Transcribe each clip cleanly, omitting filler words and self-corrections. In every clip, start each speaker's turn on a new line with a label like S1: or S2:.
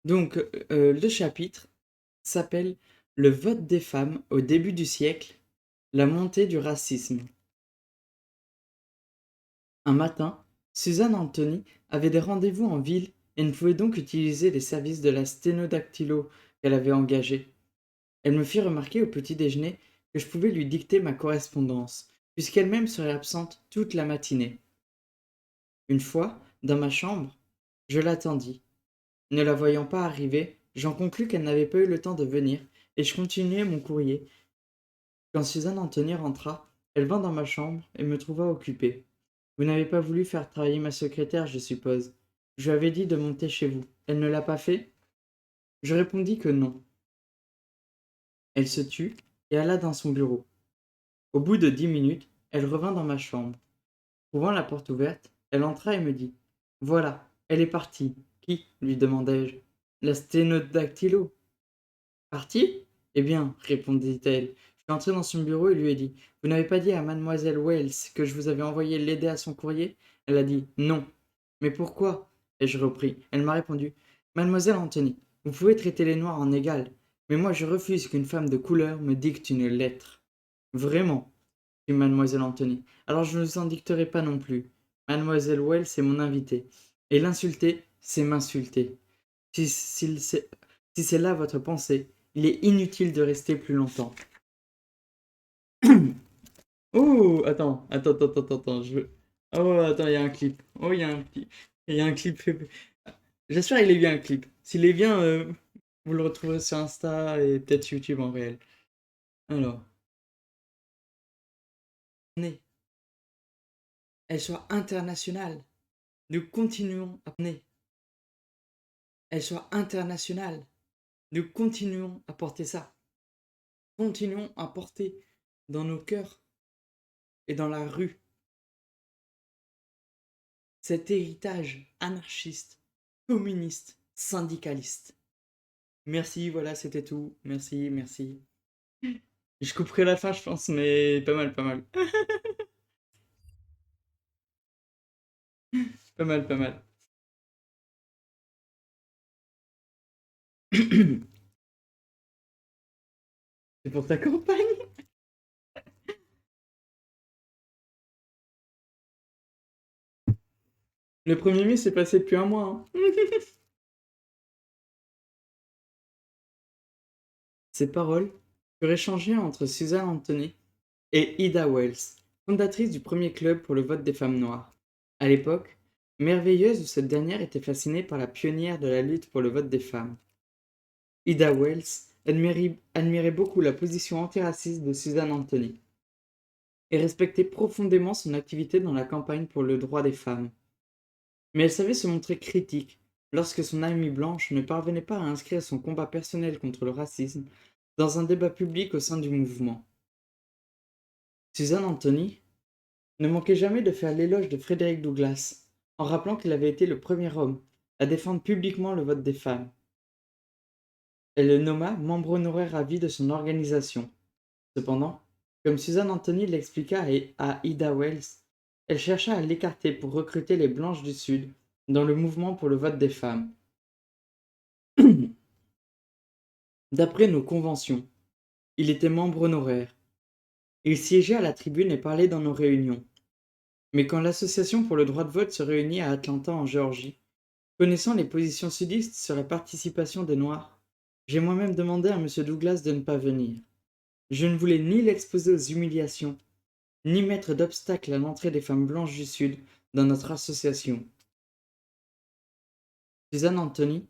S1: Donc, le chapitre s'appelle «Le vote des femmes au début du siècle, la montée du racisme». Un matin, Suzanne Anthony avait des rendez-vous en ville et ne pouvait donc utiliser les services de la sténodactylo qu'elle avait engagée. Elle me fit remarquer au petit déjeuner que je pouvais lui dicter ma correspondance, puisqu'elle-même serait absente toute la matinée. Une fois, dans ma chambre, je l'attendis. Ne la voyant pas arriver, j'en conclus qu'elle n'avait pas eu le temps de venir, et je continuai mon courrier. Quand Suzanne Anthony rentra, elle vint dans ma chambre et me trouva occupé. Vous n'avez pas voulu faire travailler ma secrétaire, je suppose. Je lui avais dit de monter chez vous. Elle ne l'a pas fait? Je répondis que non. Elle se tut et alla dans son bureau. Au bout de 10 minutes, elle revint dans ma chambre. Trouvant la porte ouverte, elle entra et me dit: Voilà, elle est partie. Qui? Lui demandai-je. La sténodactylo. Partie? Eh bien, répondit-elle. Je suis entré dans son bureau et lui ai dit: Vous n'avez pas dit à mademoiselle Wells que je vous avais envoyé l'aider à son courrier? Elle a dit: Non. Mais pourquoi? Ai-je repris. Elle m'a répondu: Mademoiselle Anthony, vous pouvez traiter les noirs en égal, mais moi je refuse qu'une femme de couleur me dicte une lettre. Vraiment, fit mademoiselle Anthony. Alors je ne vous en dicterai pas non plus. Mademoiselle Wells est mon invitée, et l'insulter, c'est m'insulter. Si c'est là votre pensée, il est inutile de rester plus longtemps. Oh, attends, je veux... Oh, attends, il y a un clip. Oh, il y a un clip. J'espère qu'il est bien, un clip. S'il est bien, vous le retrouverez sur Insta et peut-être YouTube en réel. Alors, nez, elle soit internationale. Nous continuons à nez, elle soit internationale. Nous continuons à porter ça. Continuons à porter dans nos cœurs et dans la rue cet héritage anarchiste, communiste, syndicaliste. Merci, voilà, c'était tout. Merci, merci. Je couperai la fin, je pense, mais pas mal, pas mal. Pas mal, pas mal. C'est pour ta campagne? Le 1er mai s'est passé depuis un mois, hein. Ces paroles furent échangées entre Suzanne Anthony et Ida Wells, fondatrice du premier club pour le vote des femmes noires. À l'époque, merveilleuse, cette dernière était fascinée par la pionnière de la lutte pour le vote des femmes. Ida Wells admirait beaucoup la position antiraciste de Suzanne Anthony et respectait profondément son activité dans la campagne pour le droit des femmes. Mais elle savait se montrer critique lorsque son amie blanche ne parvenait pas à inscrire son combat personnel contre le racisme dans un débat public au sein du mouvement. Suzanne Anthony ne manquait jamais de faire l'éloge de Frederick Douglass, en rappelant qu'il avait été le premier homme à défendre publiquement le vote des femmes. Elle le nomma membre honoraire à vie de son organisation. Cependant, comme Suzanne Anthony l'expliqua à Ida Wells, elle chercha à l'écarter pour recruter les Blanches du Sud dans le mouvement pour le vote des femmes. D'après nos conventions, il était membre honoraire. Il siégeait à la tribune et parlait dans nos réunions. Mais quand l'Association pour le droit de vote se réunit à Atlanta en Géorgie, connaissant les positions sudistes sur la participation des Noirs, j'ai moi-même demandé à M. Douglas de ne pas venir. Je ne voulais ni l'exposer aux humiliations, ni mettre d'obstacle à l'entrée des femmes blanches du Sud dans notre association. Suzanne Anthony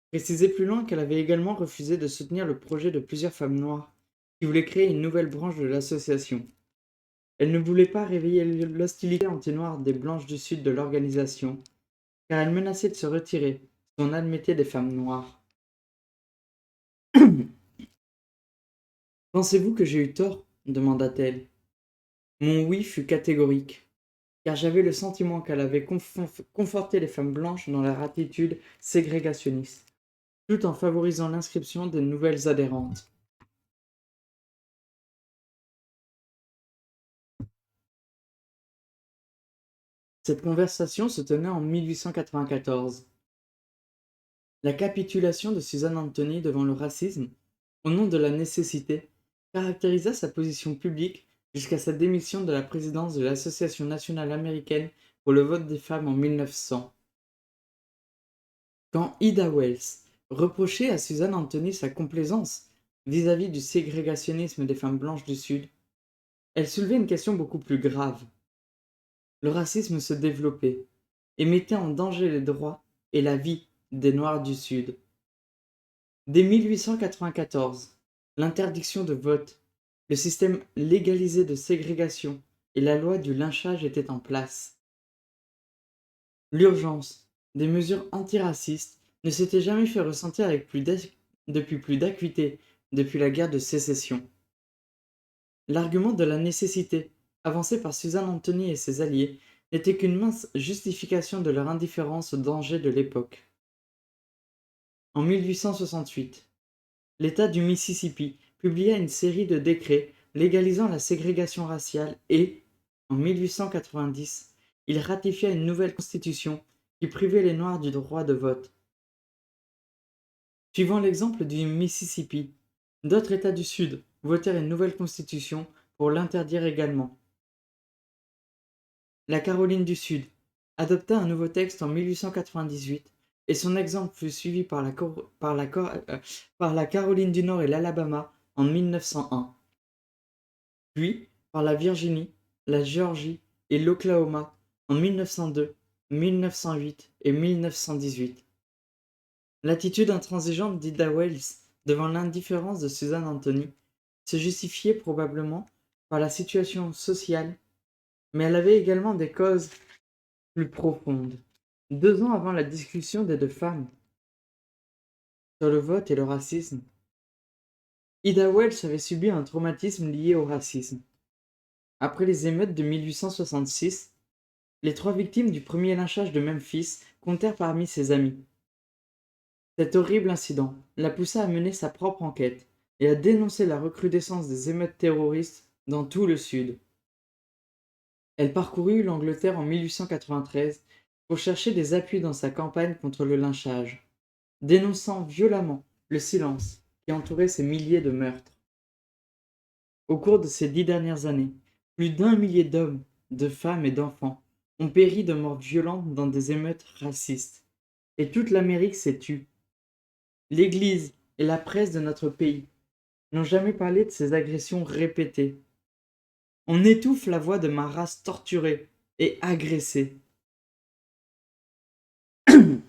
S1: précisait plus loin qu'elle avait également refusé de soutenir le projet de plusieurs femmes noires qui voulaient créer une nouvelle branche de l'association. Elle ne voulait pas réveiller l'hostilité anti-noire des blanches du Sud de l'organisation, car elle menaçait de se retirer si on admettait des femmes noires. Pensez-vous que j'ai eu tort? Demanda-t-elle. Mon oui fut catégorique, car j'avais le sentiment qu'elle avait conforté les femmes blanches dans leur attitude ségrégationniste, tout en favorisant l'inscription de nouvelles adhérentes. Cette conversation se tenait en 1894. La capitulation de Susan Anthony devant le racisme, au nom de la nécessité, caractérisa sa position publique jusqu'à sa démission de la présidence de l'Association nationale américaine pour le vote des femmes en 1900. Quand Ida Wells reprochait à Susan Anthony sa complaisance vis-à-vis du ségrégationnisme des femmes blanches du Sud, elle soulevait une question beaucoup plus grave. Le racisme se développait et mettait en danger les droits et la vie des Noirs du Sud. Dès 1894, l'interdiction de vote, le système légalisé de ségrégation et la loi du lynchage étaient en place. L'urgence des mesures antiracistes ne s'était jamais fait ressentir avec depuis plus d'acuité depuis la guerre de sécession. L'argument de la nécessité, avancé par Susan Anthony et ses alliés, n'était qu'une mince justification de leur indifférence aux dangers de l'époque. En 1868, l'État du Mississippi publia une série de décrets légalisant la ségrégation raciale et, en 1890, il ratifia une nouvelle constitution qui privait les Noirs du droit de vote. Suivant l'exemple du Mississippi, d'autres États du Sud votèrent une nouvelle constitution pour l'interdire également. La Caroline du Sud adopta un nouveau texte en 1898 et son exemple fut suivi par la Caroline du Nord et l'Alabama en 1901, puis par la Virginie, la Géorgie et l'Oklahoma en 1902, 1908 et 1918. L'attitude intransigeante d'Ida Wells devant l'indifférence de Susan Anthony se justifiait probablement par la situation sociale, mais elle avait également des causes plus profondes. 2 ans avant la discussion des 2 femmes sur le vote et le racisme, Ida Wells avait subi un traumatisme lié au racisme. Après les émeutes de 1866, les 3 victimes du premier lynchage de Memphis comptèrent parmi ses amis. Cet horrible incident la poussa à mener sa propre enquête et à dénoncer la recrudescence des émeutes terroristes dans tout le Sud. Elle parcourut l'Angleterre en 1893 pour chercher des appuis dans sa campagne contre le lynchage, dénonçant violemment le silence qui entourait ces milliers de meurtres. Au cours de ces 10 dernières années, plus d'1 millier d'hommes, de femmes et d'enfants ont péri de morts violentes dans des émeutes racistes, et toute l'Amérique s'est tue. L'Église et la presse de notre pays n'ont jamais parlé de ces agressions répétées. On étouffe la voix de ma race torturée et agressée.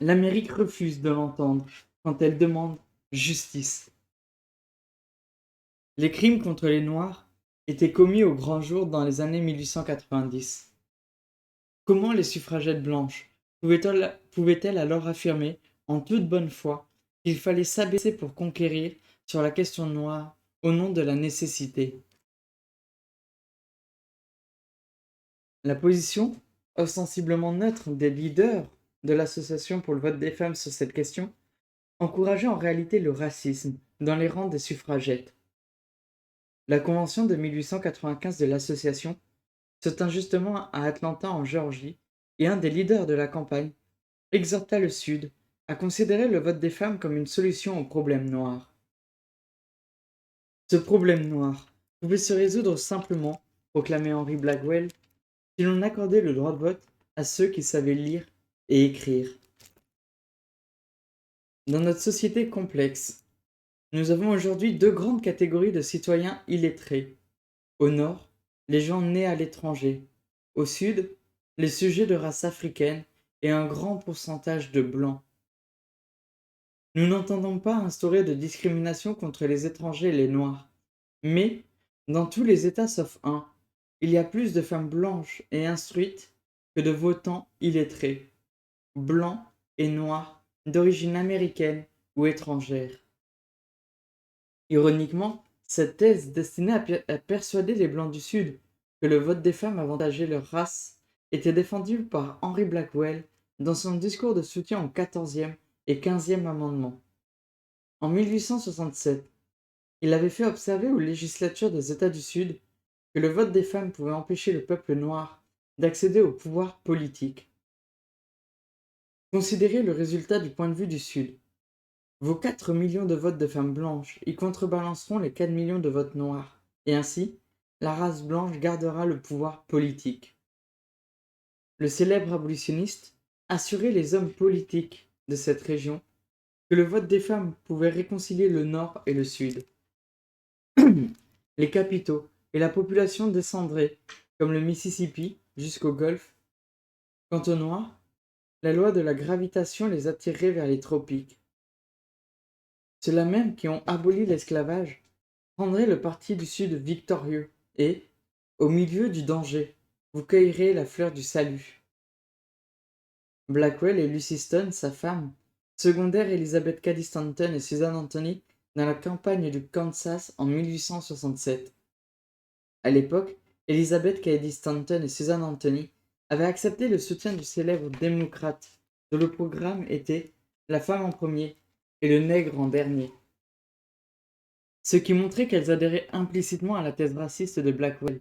S1: L'Amérique refuse de l'entendre quand elle demande justice. Les crimes contre les Noirs étaient commis au grand jour dans les années 1890. Comment les suffragettes blanches pouvaient-elles alors affirmer, en toute bonne foi, qu'il fallait s'abaisser pour conquérir sur la question noire au nom de la nécessité? La position ostensiblement neutre des leaders de l'Association pour le vote des femmes sur cette question encourageait en réalité le racisme dans les rangs des suffragettes. La convention de 1895 de l'association se tint justement à Atlanta en Géorgie et un des leaders de la campagne exhorta le Sud à considérer le vote des femmes comme une solution au problème noir. Ce problème noir pouvait se résoudre simplement, proclamait Henry Blackwell, si l'on accordait le droit de vote à ceux qui savaient lire et écrire. Dans notre société complexe, nous avons aujourd'hui 2 grandes catégories de citoyens illettrés. Au nord, les gens nés à l'étranger. Au sud, les sujets de race africaine et un grand pourcentage de blancs. Nous n'entendons pas instaurer de discrimination contre les étrangers et les noirs. Mais, dans tous les États sauf un, il y a plus de femmes blanches et instruites que de votants illettrés, blancs et noirs, d'origine américaine ou étrangère. Ironiquement, cette thèse destinée à persuader les Blancs du Sud que le vote des femmes avantageait leur race était défendue par Henry Blackwell dans son discours de soutien au 14e et 15e amendements. En 1867, il avait fait observer aux législatures des États du Sud que le vote des femmes pouvait empêcher le peuple noir d'accéder au pouvoir politique. Considérez le résultat du point de vue du Sud. Vos 4 millions de votes de femmes blanches y contrebalanceront les 4 millions de votes noirs, et ainsi, la race blanche gardera le pouvoir politique. Le célèbre abolitionniste assurait les hommes politiques de cette région que le vote des femmes pouvait réconcilier le Nord et le Sud. Les capitaux et la population descendraient, comme le Mississippi, jusqu'au Golfe. Quant aux Noirs, la loi de la gravitation les attirerait vers les tropiques. Ceux-là même qui ont aboli l'esclavage prendraient le parti du Sud victorieux et, au milieu du danger, vous cueillerez la fleur du salut. Blackwell et Lucy Stone, sa femme, secondèrent Elizabeth Cady Stanton et Susan Anthony dans la campagne du Kansas en 1867. À l'époque, Elizabeth Cady Stanton et Susan Anthony avaient accepté le soutien du célèbre démocrate, dont le programme était la femme en premier et le nègre en dernier. Ce qui montrait qu'elles adhéraient implicitement à la thèse raciste de Blackwell.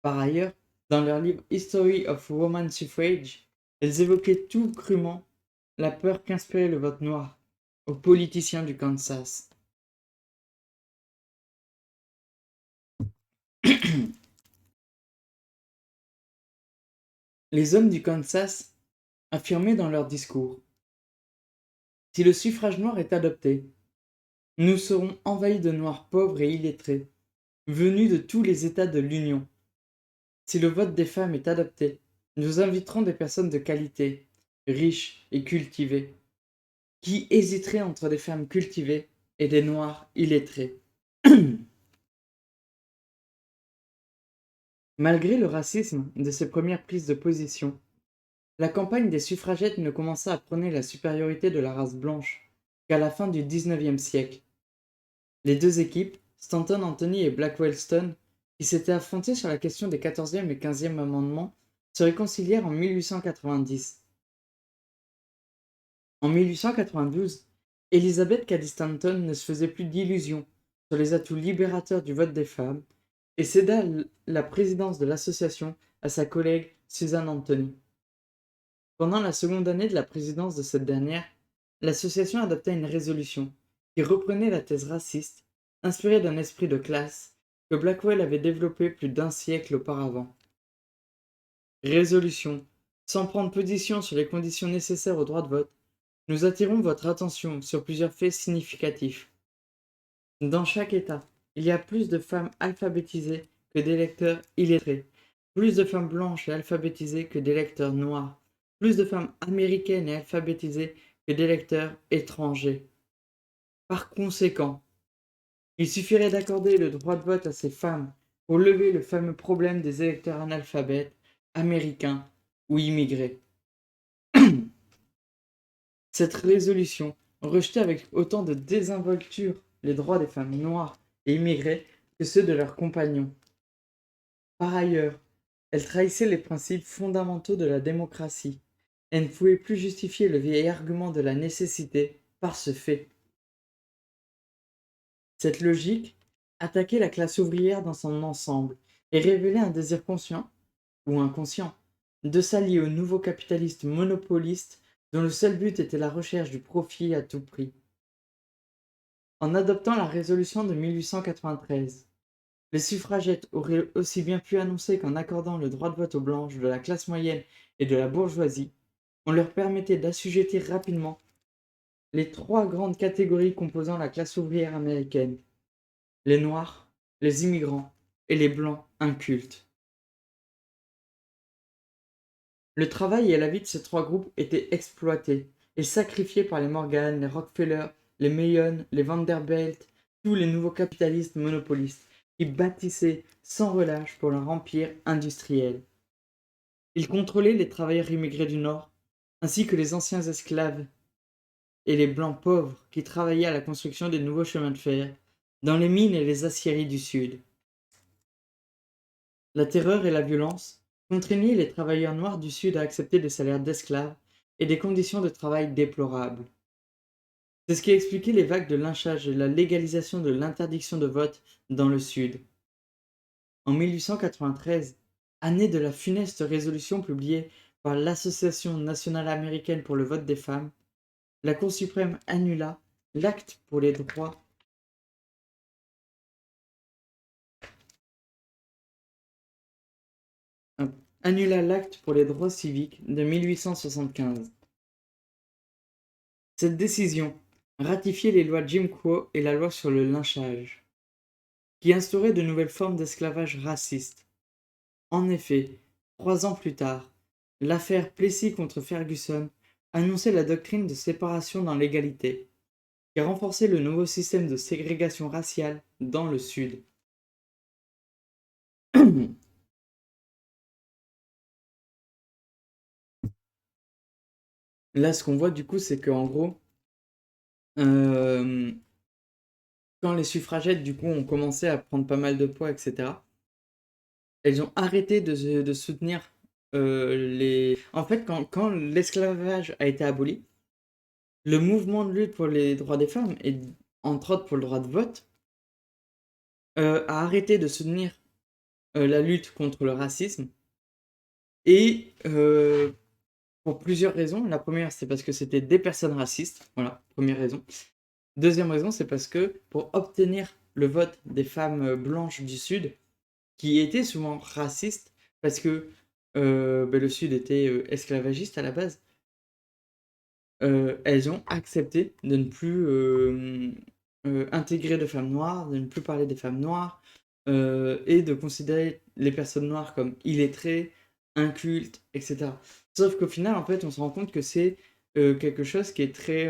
S1: Par ailleurs, dans leur livre History of Woman Suffrage, elles évoquaient tout crûment la peur qu'inspirait le vote noir aux politiciens du Kansas. Les hommes du Kansas affirmaient dans leur discours: si le suffrage noir est adopté, nous serons envahis de noirs pauvres et illettrés, venus de tous les États de l'Union. Si le vote des femmes est adopté, nous inviterons des personnes de qualité, riches et cultivées. Qui hésiterait entre des femmes cultivées et des noirs illettrés? Malgré le racisme de ces premières prises de position, la campagne des suffragettes ne commença à prôner la supériorité de la race blanche qu'à la fin du XIXe siècle. Les deux équipes, Stanton Anthony et Blackwell Stone, qui s'étaient affrontées sur la question des 14e et 15e amendements, se réconcilièrent en 1890. En 1892, Elizabeth Cady Stanton ne se faisait plus d'illusions sur les atouts libérateurs du vote des femmes et céda la présidence de l'association à sa collègue Susan Anthony. Pendant la seconde année de la présidence de cette dernière, l'association adopta une résolution qui reprenait la thèse raciste, inspirée d'un esprit de classe, que Blackwell avait développé plus d'un siècle auparavant. Résolution: sans prendre position sur les conditions nécessaires au droit de vote, nous attirons votre attention sur plusieurs faits significatifs. Dans chaque État, il y a plus de femmes alphabétisées que d'électeurs illettrés, plus de femmes blanches et alphabétisées que d'électeurs noirs, plus de femmes américaines et alphabétisées que d'électeurs étrangers. Par conséquent, il suffirait d'accorder le droit de vote à ces femmes pour lever le fameux problème des électeurs analphabètes, américains ou immigrés. Cette résolution rejetait avec autant de désinvolture les droits des femmes noires et immigrées que ceux de leurs compagnons. Par ailleurs, elle trahissait les principes fondamentaux de la démocratie et ne pouvait plus justifier le vieil argument de la nécessité par ce fait. Cette logique attaquait la classe ouvrière dans son ensemble et révélait un désir conscient, ou inconscient, de s'allier aux nouveaux capitalistes monopolistes dont le seul but était la recherche du profit à tout prix. En adoptant la résolution de 1893, les suffragettes auraient aussi bien pu annoncer qu'en accordant le droit de vote aux blanches de la classe moyenne et de la bourgeoisie, on leur permettait d'assujettir rapidement les trois grandes catégories composant la classe ouvrière américaine: les noirs, les immigrants et les blancs incultes. Le travail et la vie de ces trois groupes étaient exploités et sacrifiés par les Morgan, les Rockefeller, les Mayon, les Vanderbilt, tous les nouveaux capitalistes monopolistes qui bâtissaient sans relâche pour leur empire industriel. Ils contrôlaient les travailleurs immigrés du Nord, ainsi que les anciens esclaves et les blancs pauvres qui travaillaient à la construction des nouveaux chemins de fer, dans les mines et les aciéries du Sud. La terreur et la violence contraignaient les travailleurs noirs du Sud à accepter des salaires d'esclaves et des conditions de travail déplorables. C'est ce qui expliquait les vagues de lynchage et la légalisation de l'interdiction de vote dans le Sud. En 1893, année de la funeste résolution publiée par l'Association nationale américaine pour le vote des femmes, la Cour suprême annula l'acte pour les droits. Hop. Annula l'acte pour les droits civiques de 1875. Cette décision ratifiait les lois Jim Crow et la loi sur le lynchage, qui instaurait de nouvelles formes d'esclavage raciste. En effet, 3 ans plus tard, l'affaire Plessy contre Ferguson annonçait la doctrine de séparation dans l'égalité, qui renforçait le nouveau système de ségrégation raciale dans le Sud. Là, ce qu'on voit du coup, c'est qu'en gros, euh, quand les suffragettes du coup ont commencé à prendre pas mal de poids, etc., elles ont arrêté de soutenir les... En fait, quand l'esclavage a été aboli, le mouvement de lutte pour les droits des femmes, et entre autres pour le droit de vote, a arrêté de soutenir la lutte contre le racisme. Et pour plusieurs raisons. La première, c'est parce que c'était des personnes racistes. Voilà, première raison. Deuxième raison, c'est parce que pour obtenir le vote des femmes blanches du Sud, qui étaient souvent racistes, parce que le Sud était esclavagiste à la base, elles ont accepté de ne plus intégrer de femmes noires, de ne plus parler des femmes noires, et de considérer les personnes noires comme illettrées, incultes, etc. Sauf qu'au final, en fait, on se rend compte que c'est quelque chose qui est très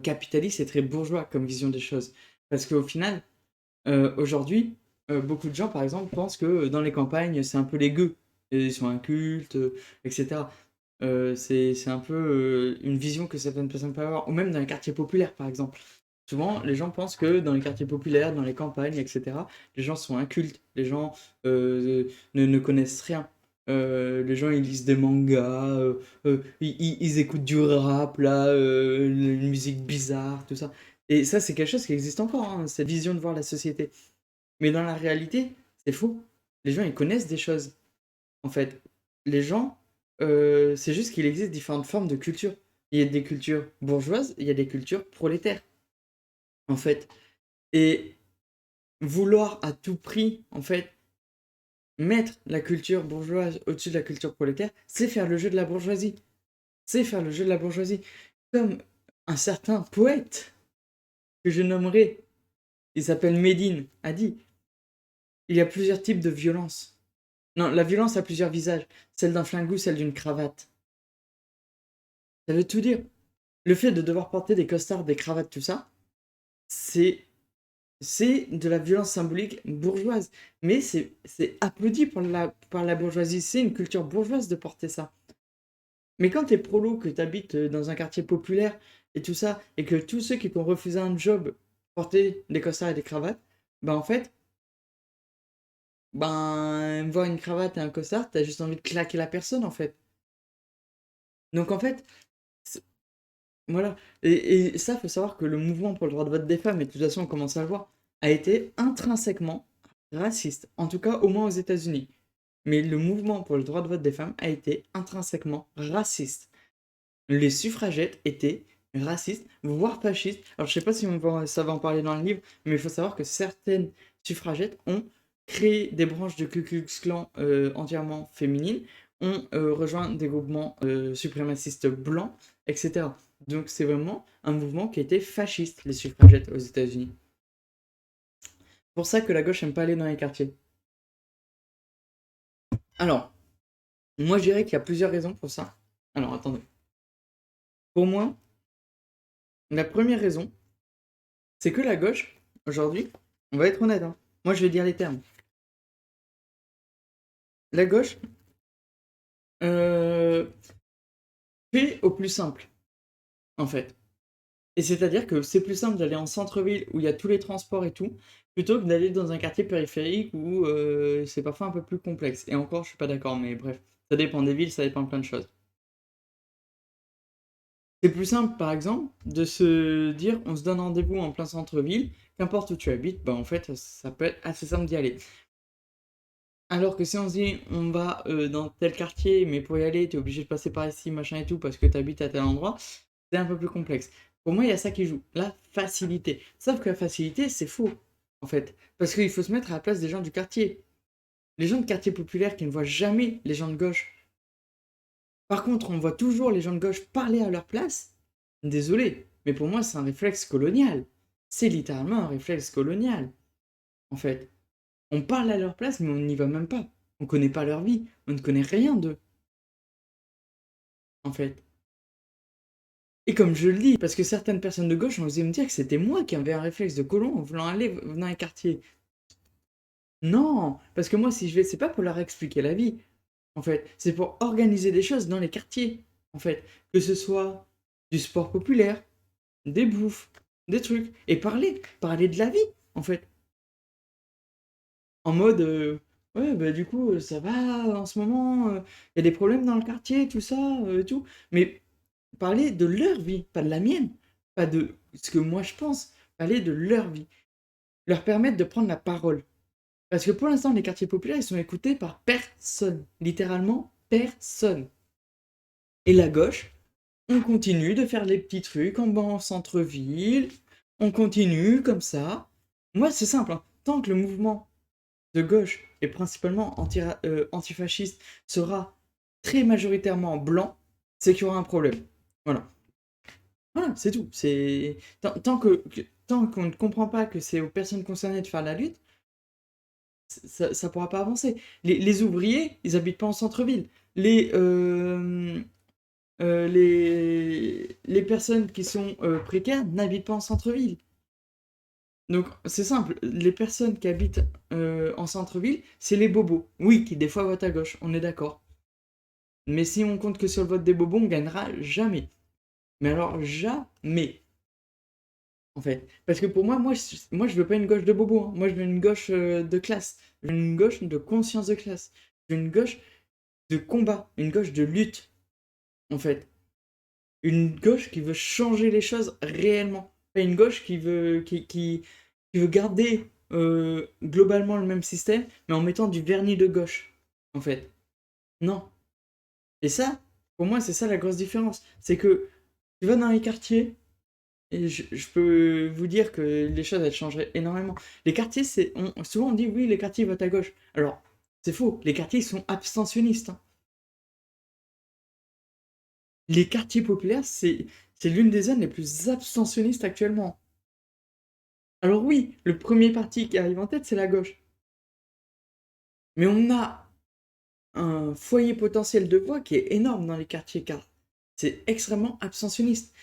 S1: capitaliste et très bourgeois comme vision des choses. Parce qu'au final, aujourd'hui, beaucoup de gens, par exemple, pensent que dans les campagnes, c'est un peu les gueux. Et ils sont incultes, etc. C'est un peu une vision que certaines personnes peuvent avoir, ou même dans les quartiers populaires, par exemple. Souvent, les gens pensent que dans les quartiers populaires, dans les campagnes, etc., les gens sont incultes, les gens ne connaissent rien. Les gens, ils lisent des mangas, ils écoutent du rap, là, une musique bizarre, tout ça. Et ça, c'est quelque chose qui existe encore, hein, cette vision de voir la société. Mais dans la réalité, c'est faux. Les gens, ils connaissent des choses. En fait, les gens, c'est juste qu'il existe différentes formes de culture. Il y a des cultures bourgeoises, il y a des cultures prolétaires, en fait. Et vouloir à tout prix, en fait, mettre la culture bourgeoise au-dessus de la culture prolétaire, c'est faire le jeu de la bourgeoisie. C'est faire le jeu de la bourgeoisie. Comme un certain poète que je nommerai, il s'appelle Médine, a dit, il y a plusieurs types de violence. Non, la violence a plusieurs visages. Celle d'un flingue ou celle d'une cravate. Ça veut tout dire. Le fait de devoir porter des costards, des cravates, tout ça, c'est de la violence symbolique bourgeoise. Mais c'est applaudi par la bourgeoisie. C'est une culture bourgeoise de porter ça. Mais quand t'es prolo, que t'habites dans un quartier populaire et tout ça, et que tous ceux qui t'ont refusé un job portaient des costards et des cravates, bah en fait, ben, voir une cravate et un costard, t'as juste envie de claquer la personne en fait. Donc en fait, voilà. Et ça, faut savoir que le mouvement pour le droit de vote des femmes, et de toute façon, on commence à le voir, a été intrinsèquement raciste. En tout cas, au moins aux États-Unis. Mais le mouvement pour le droit de vote des femmes a été intrinsèquement raciste. Les suffragettes étaient racistes, voire fascistes. Alors, je sais pas si ça va en parler dans le livre, mais il faut savoir que certaines suffragettes ont créé des branches de Ku Klux Klan entièrement féminines, ont rejoint des groupements suprémacistes blancs, etc. Donc c'est vraiment un mouvement qui était fasciste, les suffragettes aux États-Unis. Pour ça que la gauche aime pas aller dans les quartiers. Alors, moi je dirais qu'il y a plusieurs raisons pour ça. Alors attendez. Pour moi, la première raison, c'est que la gauche, aujourd'hui, on va être honnête, hein. Moi je vais dire les termes. La gauche euh, fait au plus simple, en fait. Et c'est-à-dire que c'est plus simple d'aller en centre-ville où il y a tous les transports et tout, plutôt que d'aller dans un quartier périphérique où c'est parfois un peu plus complexe. Et encore, je suis pas d'accord, mais bref, ça dépend des villes, ça dépend de plein de choses. C'est plus simple, par exemple, de se dire on se donne rendez-vous en plein centre-ville, qu'importe où tu habites, bah en fait, ça peut être assez simple d'y aller. Alors que si on se dit on va dans tel quartier, mais pour y aller, t'es obligé de passer par ici, machin et tout, parce que t'habites à tel endroit, c'est un peu plus complexe. Pour moi, il y a ça qui joue, la facilité. Sauf que la facilité, c'est faux, en fait. Parce qu'il faut se mettre à la place des gens du quartier. Les gens de quartier populaire qui ne voient jamais les gens de gauche. Par contre, on voit toujours les gens de gauche parler à leur place. Désolé, mais pour moi, c'est un réflexe colonial. C'est littéralement un réflexe colonial, en fait. On parle à leur place, mais on n'y va même pas. On ne connaît pas leur vie. On ne connaît rien d'eux, en fait. Et comme je le dis, parce que certaines personnes de gauche ont osé me dire que c'était moi qui avais un réflexe de colon en voulant aller dans les quartiers. Non, parce que moi, si je vais, c'est pas pour leur expliquer la vie, en fait. C'est pour organiser des choses dans les quartiers, en fait. Que ce soit du sport populaire, des bouffes, des trucs. Et parler de la vie, en fait. En mode, ouais, bah du coup, ça va en ce moment, il y a des problèmes dans le quartier, tout ça, tout. Mais parler de leur vie, pas de la mienne, pas de ce que moi je pense, parler de leur vie. Leur permettre de prendre la parole. Parce que pour l'instant, les quartiers populaires, ils sont écoutés par personne. Littéralement, personne. Et la gauche, on continue de faire les petits trucs en centre-ville. On continue comme ça. Moi, c'est simple, hein. Tant que le mouvement de gauche, et principalement antifasciste, sera très majoritairement blanc, c'est qu'il y aura un problème. Voilà. Voilà, c'est tout. Tant qu'on ne comprend pas que c'est aux personnes concernées de faire la lutte, ça pourra pas avancer. Les ouvriers, ils habitent pas en centre-ville. Les personnes qui sont précaires n'habitent pas en centre-ville. Donc c'est simple, les personnes qui habitent en centre-ville, c'est les bobos. Oui, qui des fois votent à gauche, on est d'accord. Mais si on compte que sur le vote des bobos, on gagnera jamais. Mais alors jamais, en fait. Parce que pour moi je veux pas une gauche de bobo, hein. Moi je veux une gauche de classe. Je veux une gauche de conscience de classe. Je veux une gauche de combat, une gauche de lutte, en fait. Une gauche qui veut changer les choses réellement. Pas une gauche qui veut garder globalement le même système, mais en mettant du vernis de gauche, en fait. Non. Et ça, pour moi, c'est ça la grosse différence. C'est que tu vas dans les quartiers, et je peux vous dire que les choses, elles changeraient énormément. Les quartiers, souvent on dit oui, les quartiers votent à gauche. Alors, c'est faux. Les quartiers, ils sont abstentionnistes, hein. Les quartiers populaires, c'est l'une des zones les plus abstentionnistes actuellement. Alors oui, le premier parti qui arrive en tête, c'est la gauche. Mais on a un foyer potentiel de voix qui est énorme dans les quartiers, car c'est extrêmement abstentionniste.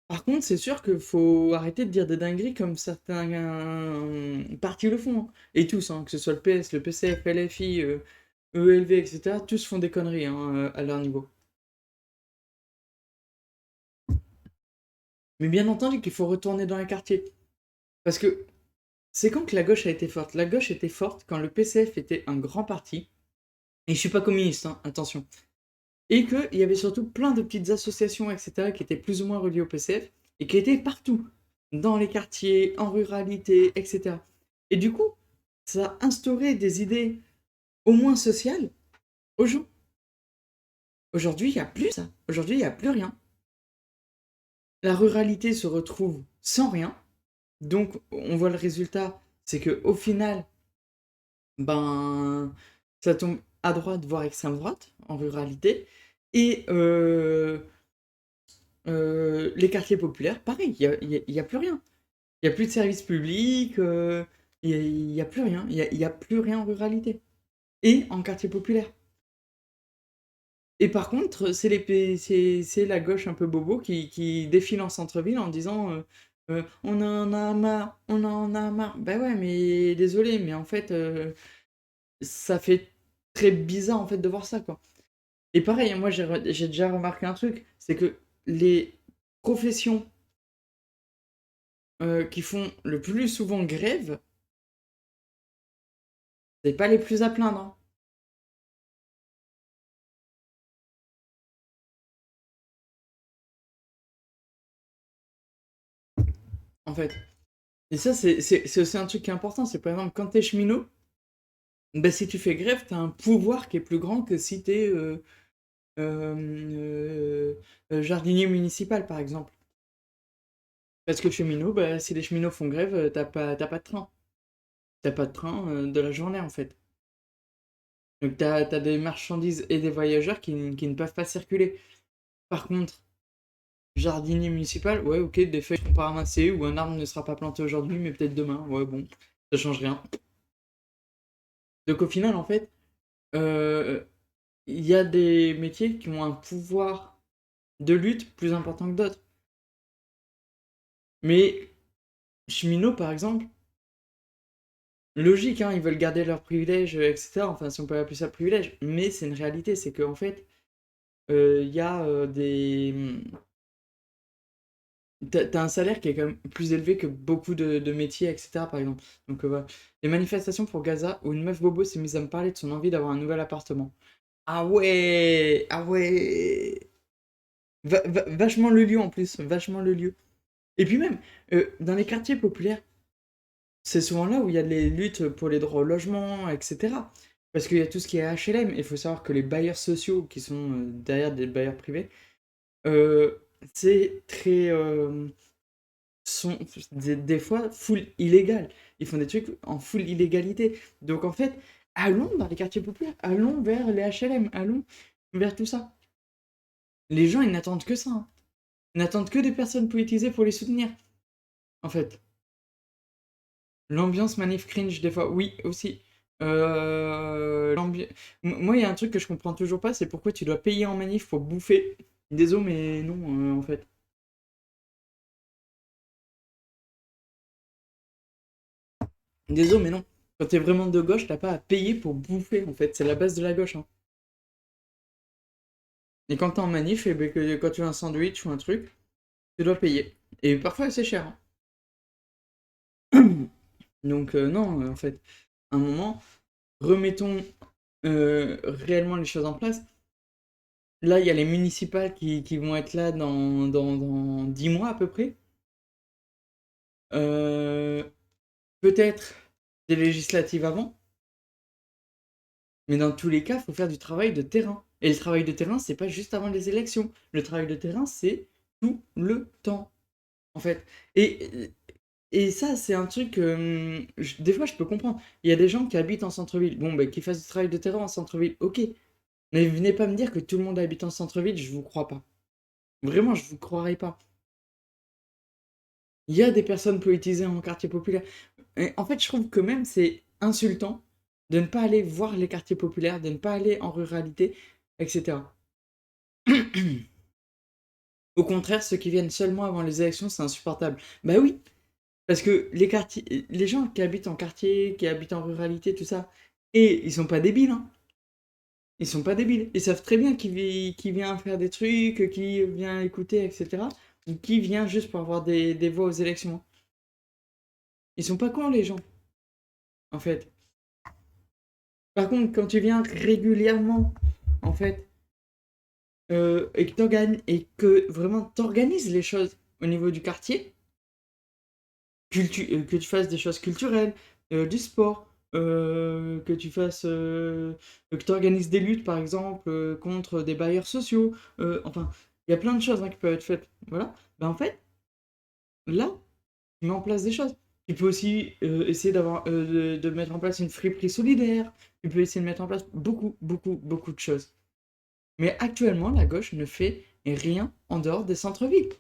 S1: Par contre, c'est sûr qu'il faut arrêter de dire des dingueries comme certains partis le font, hein. Et tous, hein, que ce soit le PS, le PCF, LFI, ELV, etc., tous font des conneries, hein, à leur niveau. Mais bien entendu qu'il faut retourner dans les quartiers. Parce que c'est quand que la gauche a été forte. La gauche était forte quand le PCF était un grand parti. Et je suis pas communiste, hein, attention. Et qu'il y avait surtout plein de petites associations, etc., qui étaient plus ou moins reliées au PCF, et qui étaient partout, dans les quartiers, en ruralité, etc. Et du coup, ça a instauré des idées au moins sociales aux gens. Aujourd'hui, il n'y a plus ça. Aujourd'hui, il n'y a plus rien. La ruralité se retrouve sans rien. Donc, on voit le résultat, c'est que au final, ben, ça tombe à droite, voire extrême droite, en ruralité. Et les quartiers populaires, pareil, il y a plus rien. Il y a plus de services publics, il y a plus rien. Il y a plus rien en ruralité et en quartier populaire. Et par contre, c'est la gauche un peu bobo qui défile en centre-ville en disant on en a marre, on en a marre. Bah ouais, mais désolé, mais en fait, ça fait très bizarre en fait de voir ça, quoi. Et pareil, moi j'ai déjà remarqué un truc, c'est que les professions qui font le plus souvent grève, c'est pas les plus à plaindre, hein, en fait. Et ça, c'est aussi un truc qui est important, c'est par exemple quand t'es cheminot, bah, si tu fais grève, t'as un pouvoir qui est plus grand que si t'es jardinier municipal, par exemple. Parce que cheminot, bah, si les cheminots font grève, t'as pas de train. T'as pas de train de la journée, en fait. Donc t'as des marchandises et des voyageurs qui ne peuvent pas circuler. Par contre, jardinier municipal, ouais, ok, des feuilles sont pas ramassées, ou un arbre ne sera pas planté aujourd'hui, mais peut-être demain. Ouais, bon, ça change rien. Donc au final, en fait, euh, il y a des métiers qui ont un pouvoir de lutte plus important que d'autres. Mais cheminots, par exemple, logique, hein, ils veulent garder leurs privilèges, etc. Enfin, si on peut appeler ça privilège. Mais c'est une réalité, c'est qu'en fait, il y a des... T'as un salaire qui est quand même plus élevé que beaucoup de métiers, etc. par exemple. Donc voilà. Les manifestations pour Gaza, où une meuf bobo s'est mise à me parler de son envie d'avoir un nouvel appartement. Ah ouais! Ah ouais! Vachement le lieu en plus, vachement le lieu. Et puis même, dans les quartiers populaires, c'est souvent là où il y a les luttes pour les droits au logement, etc. Parce qu'il y a tout ce qui est HLM. Il faut savoir que les bailleurs sociaux, qui sont derrière des bailleurs privés, euh, c'est très... sont des fois full illégal. Ils font des trucs en full illégalité. Donc en fait, allons dans les quartiers populaires, allons vers les HLM, allons vers tout ça. Les gens, ils n'attendent que ça, hein. Ils n'attendent que des personnes politisées pour les soutenir, en fait. L'ambiance manif cringe, des fois, oui, aussi. Moi, il y a un truc que je comprends toujours pas, c'est pourquoi tu dois payer en manif pour bouffer. Désolé, mais non, en fait. Désolé, mais non. Quand t'es vraiment de gauche, t'as pas à payer pour bouffer, en fait. C'est la base de la gauche, hein. Et quand t'es en manif, et ben quand tu veux un sandwich ou un truc, tu dois payer. Et parfois, c'est cher, hein. Donc, non, en fait, à un moment, remettons réellement les choses en place. Là, il y a les municipales qui vont être là dans 10 mois à peu près. Euh, Peut-être des législatives avant. Mais dans tous les cas, il faut faire du travail de terrain. Et le travail de terrain, c'est pas juste avant les élections. Le travail de terrain, c'est tout le temps, en fait. Et ça, c'est un truc que des fois je peux comprendre. Il y a des gens qui habitent en centre-ville. Bon, bah, qui fassent du travail de terrain en centre-ville, ok. Mais venez pas me dire que tout le monde habite en centre-ville, je vous crois pas. Vraiment, je vous croirais pas. Il y a des personnes politisées en quartier populaire. Et en fait, je trouve que même c'est insultant de ne pas aller voir les quartiers populaires, de ne pas aller en ruralité, etc. Au contraire, ceux qui viennent seulement avant les élections, c'est insupportable. Bah oui, parce que les gens qui habitent en quartier, qui habitent en ruralité, tout ça, et ils sont pas débiles, hein. Ils sont pas débiles. Ils savent très bien qui vient faire des trucs, qui vient écouter, etc. Ou qui vient juste pour avoir des voix aux élections. Ils sont pas cons, les gens, en fait. Par contre, quand tu viens régulièrement, en fait, et que vraiment t'organises les choses au niveau du quartier, que tu fasses des choses culturelles, du sport, que tu fasses, que tu organises des luttes par exemple contre des bailleurs sociaux, enfin, il y a plein de choses hein, qui peuvent être faites. Voilà. Ben, en fait, là, tu mets en place des choses. Tu peux aussi essayer de mettre en place une friperie solidaire. Tu peux essayer de mettre en place beaucoup, beaucoup, beaucoup de choses. Mais actuellement, la gauche ne fait rien en dehors des centres-villes.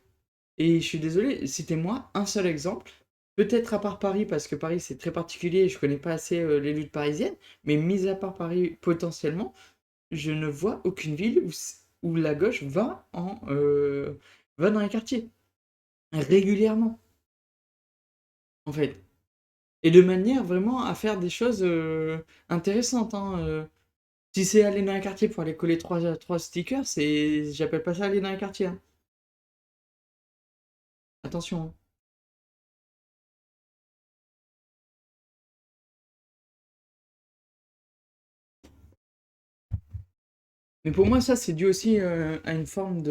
S1: Et je suis désolé, citez-moi un seul exemple. Peut-être à part Paris, parce que Paris c'est très particulier et je connais pas assez les luttes parisiennes, mais mis à part Paris potentiellement, je ne vois aucune ville où la gauche va dans les quartiers régulièrement, en fait. Et de manière vraiment à faire des choses intéressantes, hein. Si c'est aller dans un quartier pour aller coller trois stickers, j'appelle pas ça aller dans un quartier, hein. Attention, hein. Mais pour moi, ça, c'est dû aussi à une forme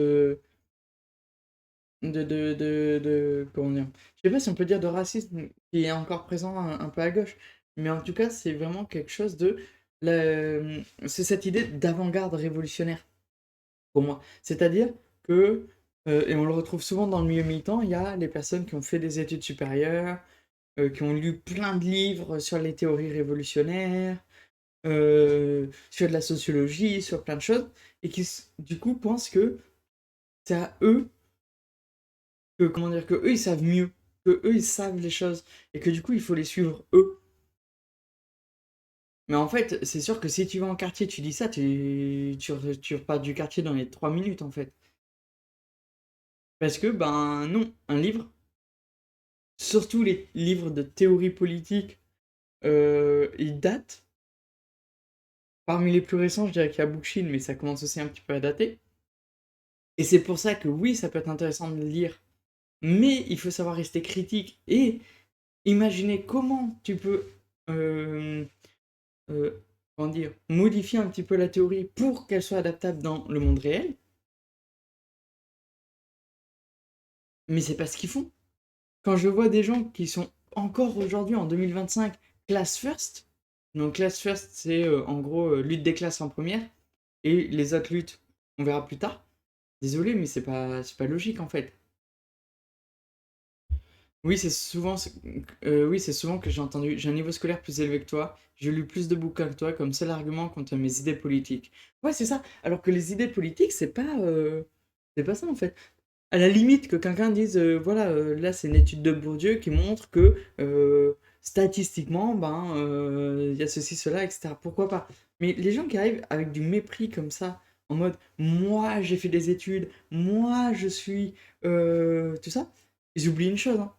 S1: comment dire? Je sais pas si on peut dire de racisme qui est encore présent un peu à gauche, mais en tout cas, c'est vraiment quelque chose c'est cette idée d'avant-garde révolutionnaire pour moi. C'est-à-dire que Et on le retrouve souvent dans le milieu militant, il y a les personnes qui ont fait des études supérieures, qui ont lu plein de livres sur les théories révolutionnaires, sur de la sociologie, sur plein de choses, et qui du coup pensent que c'est à eux, que comment dire, que eux ils savent mieux, que eux ils savent les choses, et que du coup il faut les suivre eux. Mais en fait, c'est sûr que si tu vas en quartier, tu dis ça, tu repars du quartier dans les 3 minutes en fait. Parce que, ben non, un livre, surtout les livres de théorie politique, ils datent. Parmi les plus récents, je dirais qu'il y a Bookchin, mais ça commence aussi un petit peu à dater. Et c'est pour ça que oui, ça peut être intéressant de le lire, mais il faut savoir rester critique et imaginer comment tu peux, euh, euh, comment dire, modifier un petit peu la théorie pour qu'elle soit adaptable dans le monde réel. Mais c'est pas ce qu'ils font. Quand je vois des gens qui sont encore aujourd'hui en 2025 class first, donc class first c'est en gros lutte des classes en première, et les autres luttes on verra plus tard. Désolé mais c'est pas logique en fait. Oui c'est souvent que j'ai entendu j'ai un niveau scolaire plus élevé que toi, j'ai lu plus de bouquins que toi comme seul argument contre mes idées politiques. Ouais c'est ça, alors que les idées politiques c'est pas ça en fait. À la limite que quelqu'un dise, voilà, là c'est une étude de Bourdieu qui montre que statistiquement, ben, il y a ceci, cela, etc. Pourquoi pas? Mais les gens qui arrivent avec du mépris comme ça, en mode, moi j'ai fait des études, moi je suis tout ça, ils oublient une chose, hein.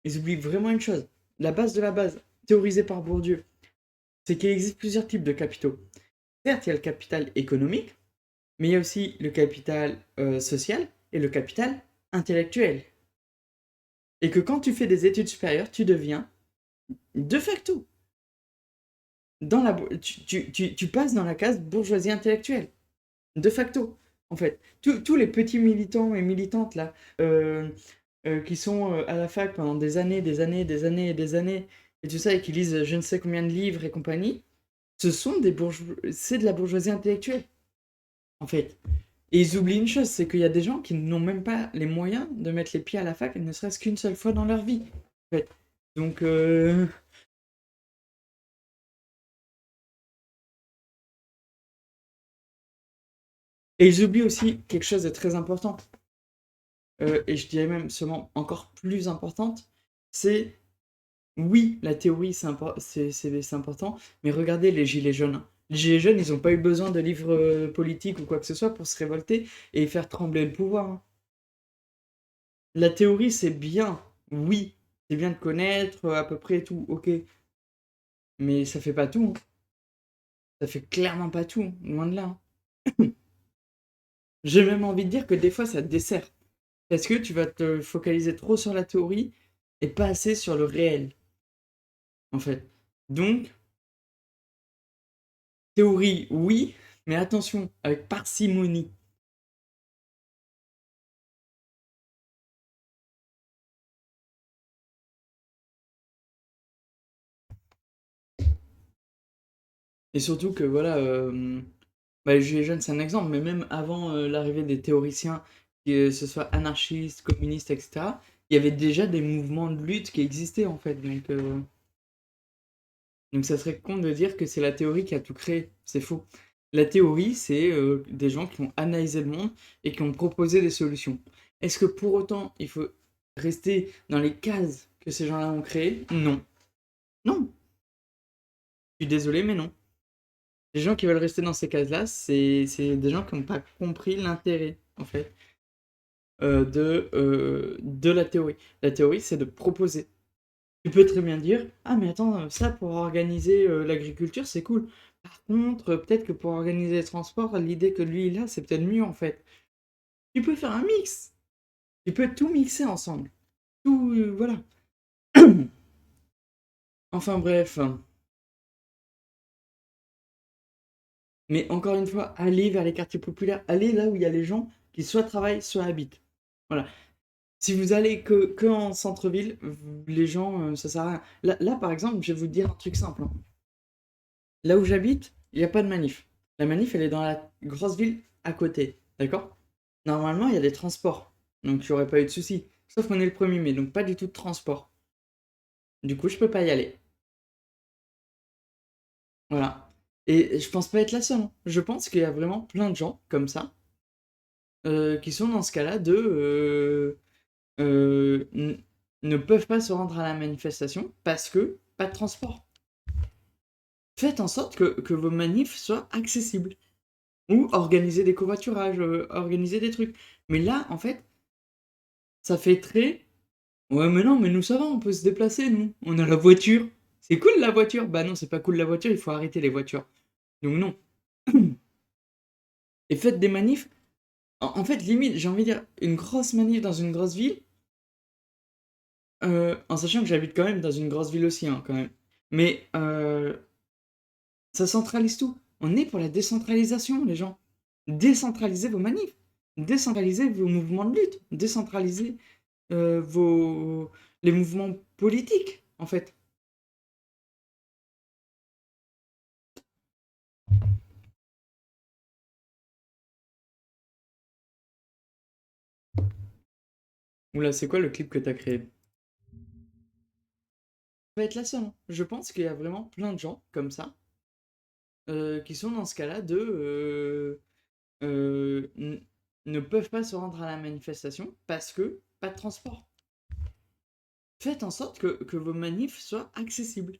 S1: Ils oublient vraiment une chose. La base de la base, théorisée par Bourdieu, c'est qu'il existe plusieurs types de capitaux. Certes, il y a le capital économique, mais il y a aussi le capital social et le capital intellectuel. Et que quand tu fais des études supérieures, tu deviens, de facto, tu passes dans la case bourgeoisie intellectuelle. De facto, en fait. Tous les petits militants et militantes, là, qui sont à la fac pendant des années, des années, des années et des années, et tout ça, et qui lisent je ne sais combien de livres et compagnie, c'est de la bourgeoisie intellectuelle, en fait. Et ils oublient une chose, c'est qu'il y a des gens qui n'ont même pas les moyens de mettre les pieds à la fac, ne serait-ce qu'une seule fois dans leur vie, en fait. Donc, et ils oublient aussi quelque chose de très important, et je dirais même seulement encore plus importante, c'est, oui, la théorie, c'est important, mais regardez les gilets jaunes, hein. Les gilets jaunes, ils n'ont pas eu besoin de livres politiques ou quoi que ce soit pour se révolter et faire trembler le pouvoir, hein. La théorie, c'est bien, oui, c'est bien de connaître à peu près tout, ok, mais ça fait pas tout, hein. Ça fait clairement pas tout, hein, loin de là, hein. J'ai même envie de dire que des fois, ça te dessert. Parce que tu vas te focaliser trop sur la théorie et pas assez sur le réel, en fait. Donc, théorie, oui, mais attention, avec parcimonie. Et surtout que, voilà, bah, les Gilets jaunes, c'est un exemple, mais même avant l'arrivée des théoriciens, que ce soit anarchistes, communistes, etc., il y avait déjà des mouvements de lutte qui existaient, en fait. Donc ça serait con de dire que c'est la théorie qui a tout créé. C'est faux. La théorie, c'est des gens qui ont analysé le monde et qui ont proposé des solutions. Est-ce que pour autant, il faut rester dans les cases que ces gens-là ont créées? Non. Non. Je suis désolé, mais non. Les gens qui veulent rester dans ces cases-là, c'est des gens qui n'ont pas compris l'intérêt, en fait, de la théorie. La théorie, c'est de proposer. Tu peux très bien dire, ah mais attends, ça pour organiser l'agriculture, c'est cool. Par contre, peut-être que pour organiser les transports, l'idée que lui il a, c'est peut-être mieux en fait. Tu peux faire un mix. Tu peux tout mixer ensemble. Tout, voilà. Enfin bref. Mais encore une fois, allez vers les quartiers populaires. Allez là où il y a les gens qui soit travaillent, soit habitent. Voilà. Si vous allez que en centre-ville, les gens, ça sert à rien. Là, par exemple, je vais vous dire un truc simple, hein. Là où j'habite, il n'y a pas de manif. La manif, elle est dans la grosse ville à côté. D'accord? Normalement, il y a des transports. Donc j'aurais pas eu de soucis. Sauf qu'on est le 1er mai, donc pas du tout de transport. Du coup, je peux pas y aller. Voilà. Et je pense pas être la seule, hein. Je pense qu'il y a vraiment plein de gens comme ça, qui sont dans ce cas-là de, ne peuvent pas se rendre à la manifestation parce que pas de transport. Faites en sorte que vos manifs soient accessibles. Ou organiser des covoiturages, organiser des trucs. Mais là, en fait, ça fait très. Ouais, mais non, mais nous ça va, on peut se déplacer, nous. On a la voiture. C'est cool la voiture. Bah non, c'est pas cool la voiture, il faut arrêter les voitures. Donc non. Et faites des manifs. En fait, limite, j'ai envie de dire, une grosse manif dans une grosse ville, en sachant que j'habite quand même dans une grosse ville aussi, hein, quand même. Mais ça centralise tout. On est pour la décentralisation, les gens. Décentralisez vos manifs. Décentralisez vos mouvements de lutte. Décentralisez vos les mouvements politiques, en fait. Oula, c'est quoi le clip que t'as créé? Ça va être la seule, hein. Je pense qu'il y a vraiment plein de gens comme ça, qui sont dans ce cas-là de, ne peuvent pas se rendre à la manifestation parce que pas de transport. Faites en sorte que vos manifs soient accessibles.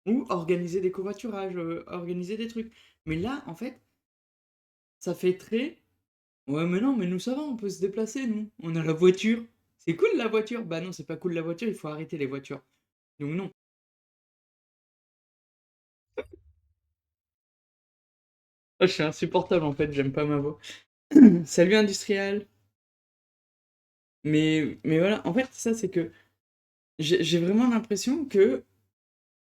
S1: Ou organiser des covoiturages, organiser des trucs. Mais là, en fait, ça fait très. Ouais, mais non, mais nous ça va, on peut se déplacer, nous. On a la voiture. C'est cool la voiture. Bah non, c'est pas cool la voiture, il faut arrêter les voitures. Donc non. Oh, je suis insupportable en fait, j'aime pas ma voix. Salut industriel. Mais voilà, en fait, ça c'est que j'ai vraiment l'impression que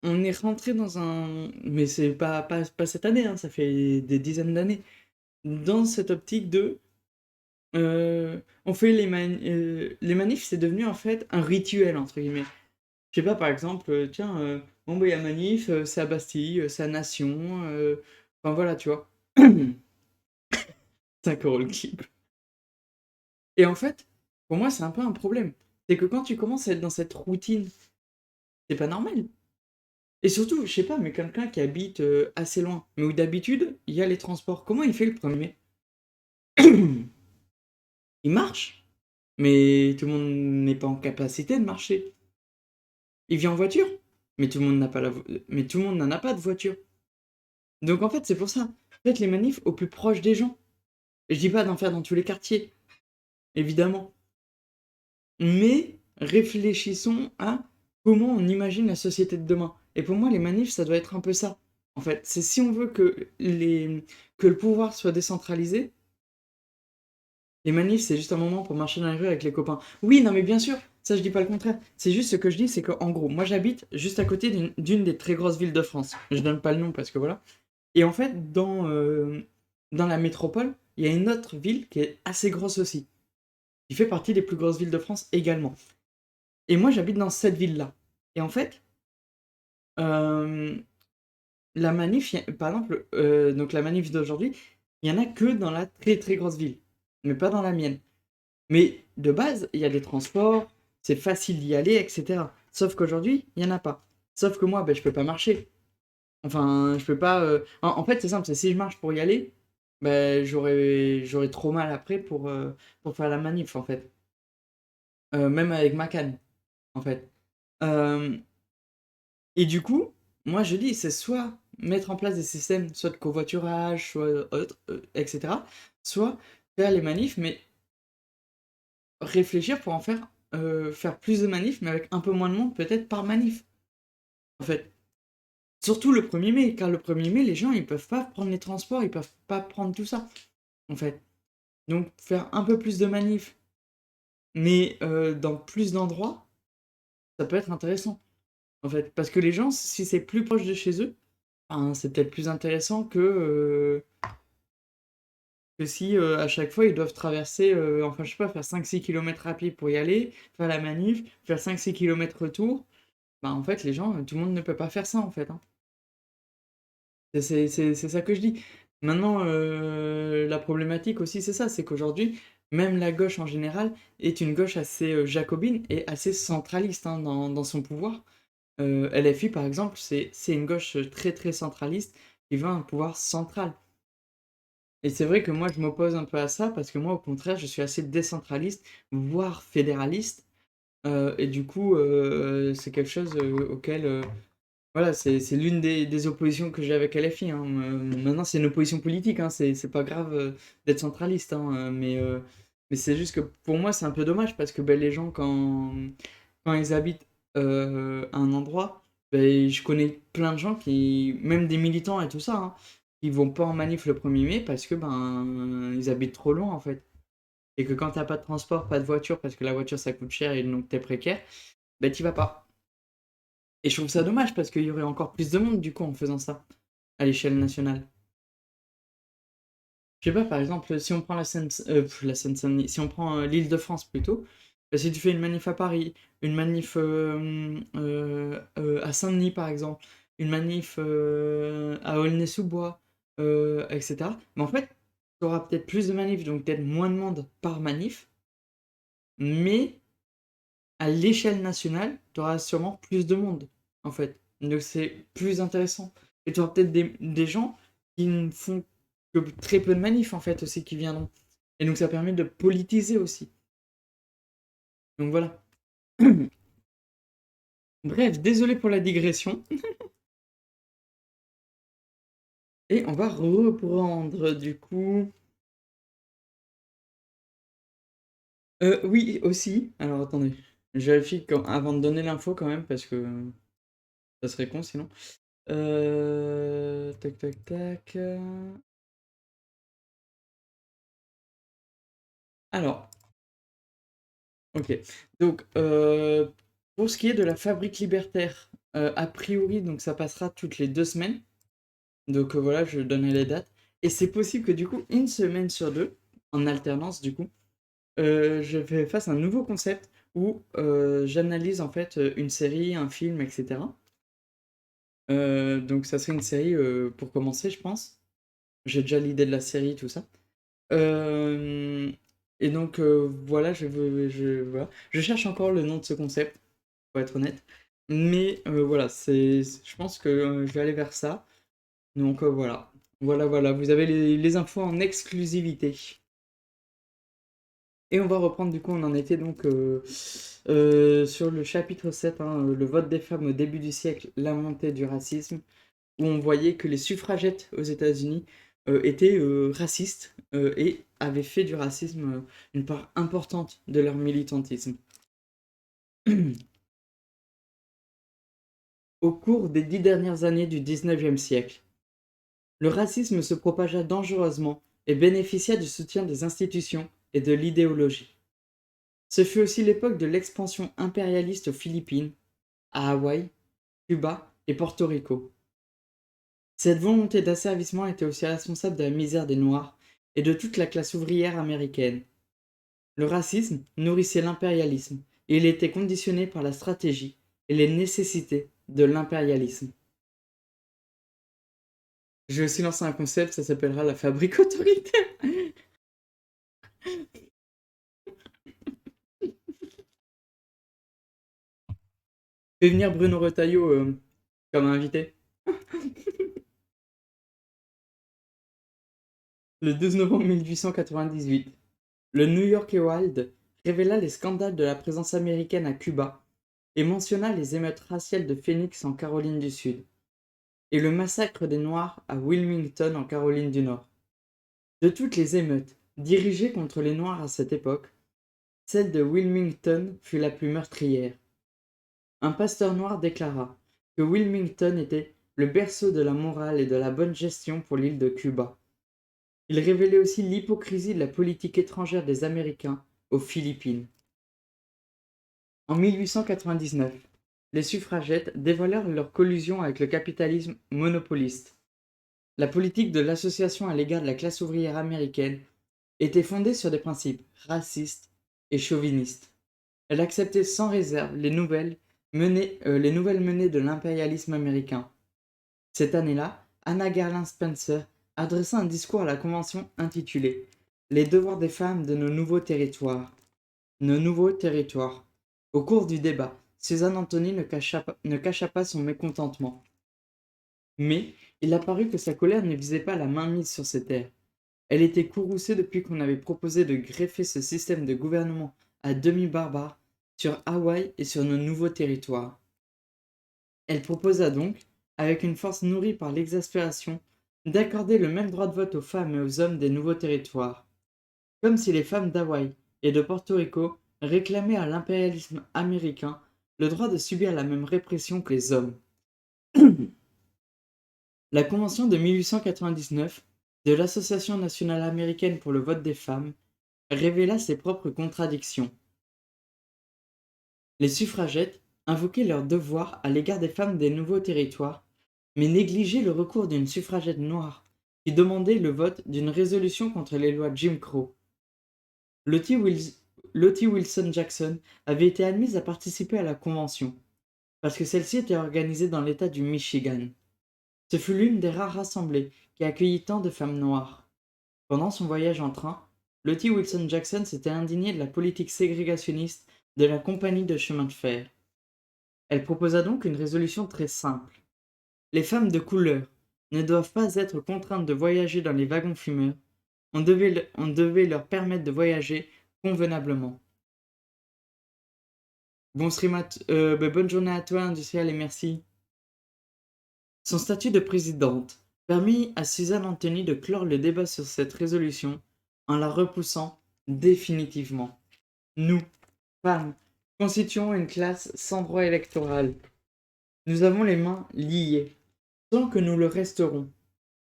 S1: on est rentré dans un. Mais c'est pas cette année, hein, ça fait des dizaines d'années. Dans cette optique de. On fait les manifs, c'est devenu en fait un rituel, entre guillemets. Je sais pas, par exemple, tiens, bon, bah, il y a manif, c'est à Bastille, c'est à Nation, enfin voilà, tu vois. 5 € le clip. Et en fait, pour moi, c'est un peu un problème. C'est que quand tu commences à être dans cette routine, c'est pas normal. Et surtout, je sais pas, mais quelqu'un qui habite assez loin, mais où d'habitude, il y a les transports, comment il fait le 1er mai? Il marche, mais tout le monde n'est pas en capacité de marcher. Il vient en voiture, mais tout le monde n'a pas mais tout le monde n'en a pas de voiture. Donc en fait, c'est pour ça. Faites les manifs au plus proche des gens. Et je dis pas d'en faire dans tous les quartiers, évidemment. Mais réfléchissons à comment on imagine la société de demain. Et pour moi, les manifs, ça doit être un peu ça. En fait, c'est si on veut que le pouvoir soit décentralisé, les manifs, c'est juste un moment pour marcher dans les rues avec les copains. Oui, non, mais bien sûr, ça je dis pas le contraire. C'est juste ce que je dis, c'est qu'en gros, moi j'habite juste à côté d'une des très grosses villes de France. Je donne pas le nom parce que voilà. Et en fait, dans la métropole, il y a une autre ville qui est assez grosse aussi, qui fait partie des plus grosses villes de France également. Et moi, j'habite dans cette ville-là. Et en fait, euh, la manif, par exemple, donc la manif d'aujourd'hui, il y en a que dans la très très grosse ville, mais pas dans la mienne. Mais de base, il y a des transports, c'est facile d'y aller, etc. Sauf qu'aujourd'hui, il n'y en a pas. Sauf que moi, ben, je peux pas marcher. Enfin, je peux pas. En fait, c'est simple, c'est si je marche pour y aller, ben, j'aurais trop mal après pour faire la manif, en fait. Même avec ma canne, en fait. Euh, et du coup, moi je dis, c'est soit mettre en place des systèmes, soit de covoiturage, soit autre, etc. Soit faire les manifs, mais réfléchir pour en faire plus de manifs, mais avec un peu moins de monde, peut-être par manif, en fait. Surtout le 1er mai, car le 1er mai, les gens, ils peuvent pas prendre les transports, ils peuvent pas prendre tout ça, en fait. Donc, faire un peu plus de manifs, mais dans plus d'endroits, ça peut être intéressant, en fait. Parce que les gens, si c'est plus proche de chez eux, ben, c'est peut-être plus intéressant que si à chaque fois ils doivent traverser, enfin je sais pas, faire 5-6 kilomètres à pied pour y aller, faire la manif, faire 5-6 kilomètres retour. Bah, en fait, les gens, tout le monde ne peut pas faire ça, en fait, hein. C'est ça que je dis. Maintenant, la problématique aussi, c'est ça, c'est qu'aujourd'hui, même la gauche en général est une gauche assez jacobine et assez centraliste hein, dans son pouvoir. LFI, par exemple, c'est une gauche très très centraliste qui veut un pouvoir central. Et c'est vrai que moi, je m'oppose un peu à ça parce que moi, au contraire, je suis assez décentraliste, voire fédéraliste. Et du coup, c'est quelque chose auquel voilà, c'est l'une des oppositions que j'ai avec LFI, hein. Maintenant, c'est une opposition politique, hein, c'est pas grave d'être centraliste, hein, mais c'est juste que pour moi, c'est un peu dommage parce que ben, les gens, quand ils habitent à un endroit, ben, je connais plein de gens qui, même des militants et tout ça, hein, qui vont pas en manif le 1er mai parce que ben, ils habitent trop loin en fait. Et que quand t'as pas de transport, pas de voiture, parce que la voiture ça coûte cher et donc t'es précaire, ben t'y vas pas. Et je trouve ça dommage parce qu'il y aurait encore plus de monde du coup en faisant ça à l'échelle nationale. Je sais pas, par exemple, si on prend la Seine-Saint-Denis, si on prend l'Île-de-France plutôt, bah, si tu fais une manif à Paris, une manif à Saint-Denis par exemple, une manif à Aulnay-sous-Bois, etc. Mais en fait, tu auras peut-être plus de manifs, donc peut-être moins de monde par manif, mais à l'échelle nationale, tu auras sûrement plus de monde, en fait. Donc c'est plus intéressant. Et tu auras peut-être des gens qui ne font que très peu de manifs, en fait, aussi, qui viendront. Et donc ça permet de politiser aussi. Donc voilà. Bref, désolé pour la digression. Et on va reprendre, du coup. Oui, aussi. Alors attendez. Je vérifie avant de donner l'info quand même, parce que ça serait con sinon. Tac, tac, tac. Alors, ok. Donc, pour ce qui est de la fabrique libertaire, a priori, donc ça passera toutes les 2 semaines. Donc voilà, je donnais les dates. Et c'est possible que du coup, une semaine sur deux, en alternance du coup, je fais face à un nouveau concept où j'analyse en fait une série, un film, etc. Donc ça serait une série pour commencer, je pense. J'ai déjà l'idée de la série, tout ça. Euh, et donc voilà, voilà. Je cherche encore le nom de ce concept, pour être honnête. Mais voilà, je pense que je vais aller vers ça. Donc voilà. Voilà, voilà, vous avez les infos en exclusivité. Et on va reprendre, du coup, on en était donc sur le chapitre 7, hein, le vote des femmes au début du siècle, la montée du racisme, où on voyait que les suffragettes aux États-Unis étaient racistes et avaient fait du racisme une part importante de leur militantisme. Au cours des 10 dernières années du 19e siècle, le racisme se propagea dangereusement et bénéficia du soutien des institutions et de l'idéologie. Ce fut aussi l'époque de l'expansion impérialiste aux Philippines, à Hawaï, Cuba et Porto Rico. Cette volonté d'asservissement était aussi responsable de la misère des Noirs et de toute la classe ouvrière américaine. Le racisme nourrissait l'impérialisme et il était conditionné par la stratégie et les nécessités de l'impérialisme. Je vais aussi lancer un concept, ça s'appellera la fabrique autoritaire. Fais venir Bruno Retailleau comme invité. Le 12 novembre 1898, le New York Herald révéla les scandales de la présence américaine à Cuba et mentionna les émeutes raciales de Phoenix en Caroline du Sud et le massacre des Noirs à Wilmington en Caroline du Nord. De toutes les émeutes dirigées contre les Noirs à cette époque, celle de Wilmington fut la plus meurtrière. Un pasteur noir déclara que Wilmington était le berceau de la morale et de la bonne gestion pour l'île de Cuba. Il révélait aussi l'hypocrisie de la politique étrangère des Américains aux Philippines. En 1899, les suffragettes dévoilèrent leur collusion avec le capitalisme monopoliste. La politique de l'association à l'égard de la classe ouvrière américaine était fondée sur des principes racistes et chauvinistes. Elle acceptait sans réserve les nouvelles menées de l'impérialisme américain. Cette année-là, Anna Garland Spencer adressa un discours à la Convention intitulé Les devoirs des femmes de nos nouveaux territoires. Nos nouveaux territoires. Au cours du débat, Suzanne Anthony ne cacha pas son mécontentement. Mais il apparut que sa colère ne visait pas la mainmise sur ces terres. Elle était courroucée depuis qu'on avait proposé de greffer ce système de gouvernement à demi-barbare sur Hawaï et sur nos nouveaux territoires. Elle proposa donc, avec une force nourrie par l'exaspération, d'accorder le même droit de vote aux femmes et aux hommes des nouveaux territoires, comme si les femmes d'Hawaï et de Porto Rico réclamaient à l'impérialisme américain le droit de subir la même répression que les hommes. La Convention de 1899 de l'Association nationale américaine pour le vote des femmes révéla ses propres contradictions. Les suffragettes invoquaient leurs devoirs à l'égard des femmes des nouveaux territoires, mais négligeaient le recours d'une suffragette noire qui demandait le vote d'une résolution contre les lois Jim Crow. Lottie Wilson Jackson avait été admise à participer à la convention, parce que celle-ci était organisée dans l'État du Michigan. Ce fut l'une des rares assemblées qui accueillit tant de femmes noires. Pendant son voyage en train, Lottie Wilson Jackson s'était indignée de la politique ségrégationniste de la compagnie de chemin de fer. Elle proposa donc une résolution très simple. Les femmes de couleur ne doivent pas être contraintes de voyager dans les wagons fumeurs. On devait leur permettre de voyager convenablement. Bonne journée à toi, industriel, et merci. Son statut de présidente permit à Suzanne Anthony de clore le débat sur cette résolution en la repoussant définitivement. Nous, femmes, constituons une classe sans droit électoral. Nous avons les mains liées, tant que nous le resterons.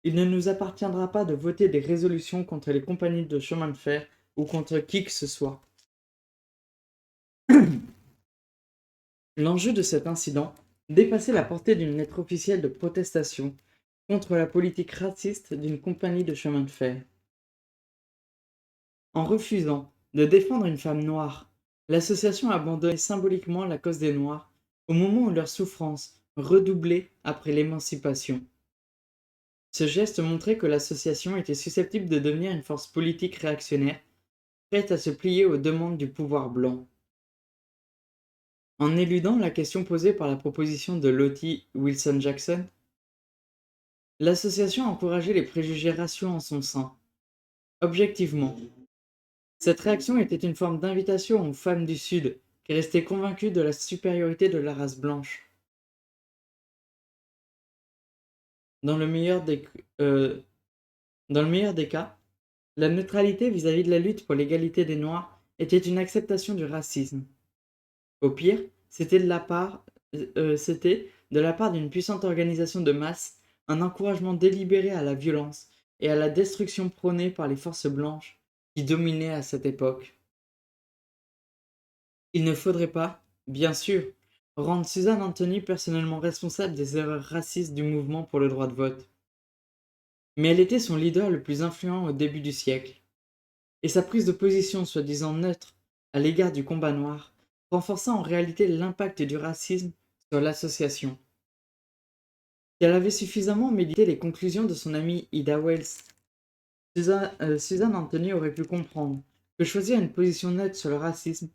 S1: Il ne nous appartiendra pas de voter des résolutions contre les compagnies de chemin de fer ou contre qui que ce soit. L'enjeu de cet incident dépassait la portée d'une lettre officielle de protestation contre la politique raciste d'une compagnie de chemin de fer. En refusant de défendre une femme noire, l'association abandonnait symboliquement la cause des Noirs au moment où leur souffrance redoublait après l'émancipation. Ce geste montrait que l'association était susceptible de devenir une force politique réactionnaire, prête à se plier aux demandes du pouvoir blanc. En éludant la question posée par la proposition de Lottie Wilson Jackson, l'association encourageait les préjugés raciaux en son sein. Objectivement, cette réaction était une forme d'invitation aux femmes du Sud qui restaient convaincues de la supériorité de la race blanche. Dans le meilleur des cas, la neutralité vis-à-vis de la lutte pour l'égalité des Noirs était une acceptation du racisme. Au pire, c'était de la part d'une puissante organisation de masse un encouragement délibéré à la violence et à la destruction prônée par les forces blanches qui dominaient à cette époque. Il ne faudrait pas, bien sûr, rendre Suzanne Anthony personnellement responsable des erreurs racistes du mouvement pour le droit de vote. Mais elle était son leader le plus influent au début du siècle, et sa prise de position soi-disant neutre à l'égard du combat noir renforça en réalité l'impact du racisme sur l'association. Si elle avait suffisamment médité les conclusions de son amie Ida Wells, Suzanne Anthony aurait pu comprendre que choisir une position neutre sur le racisme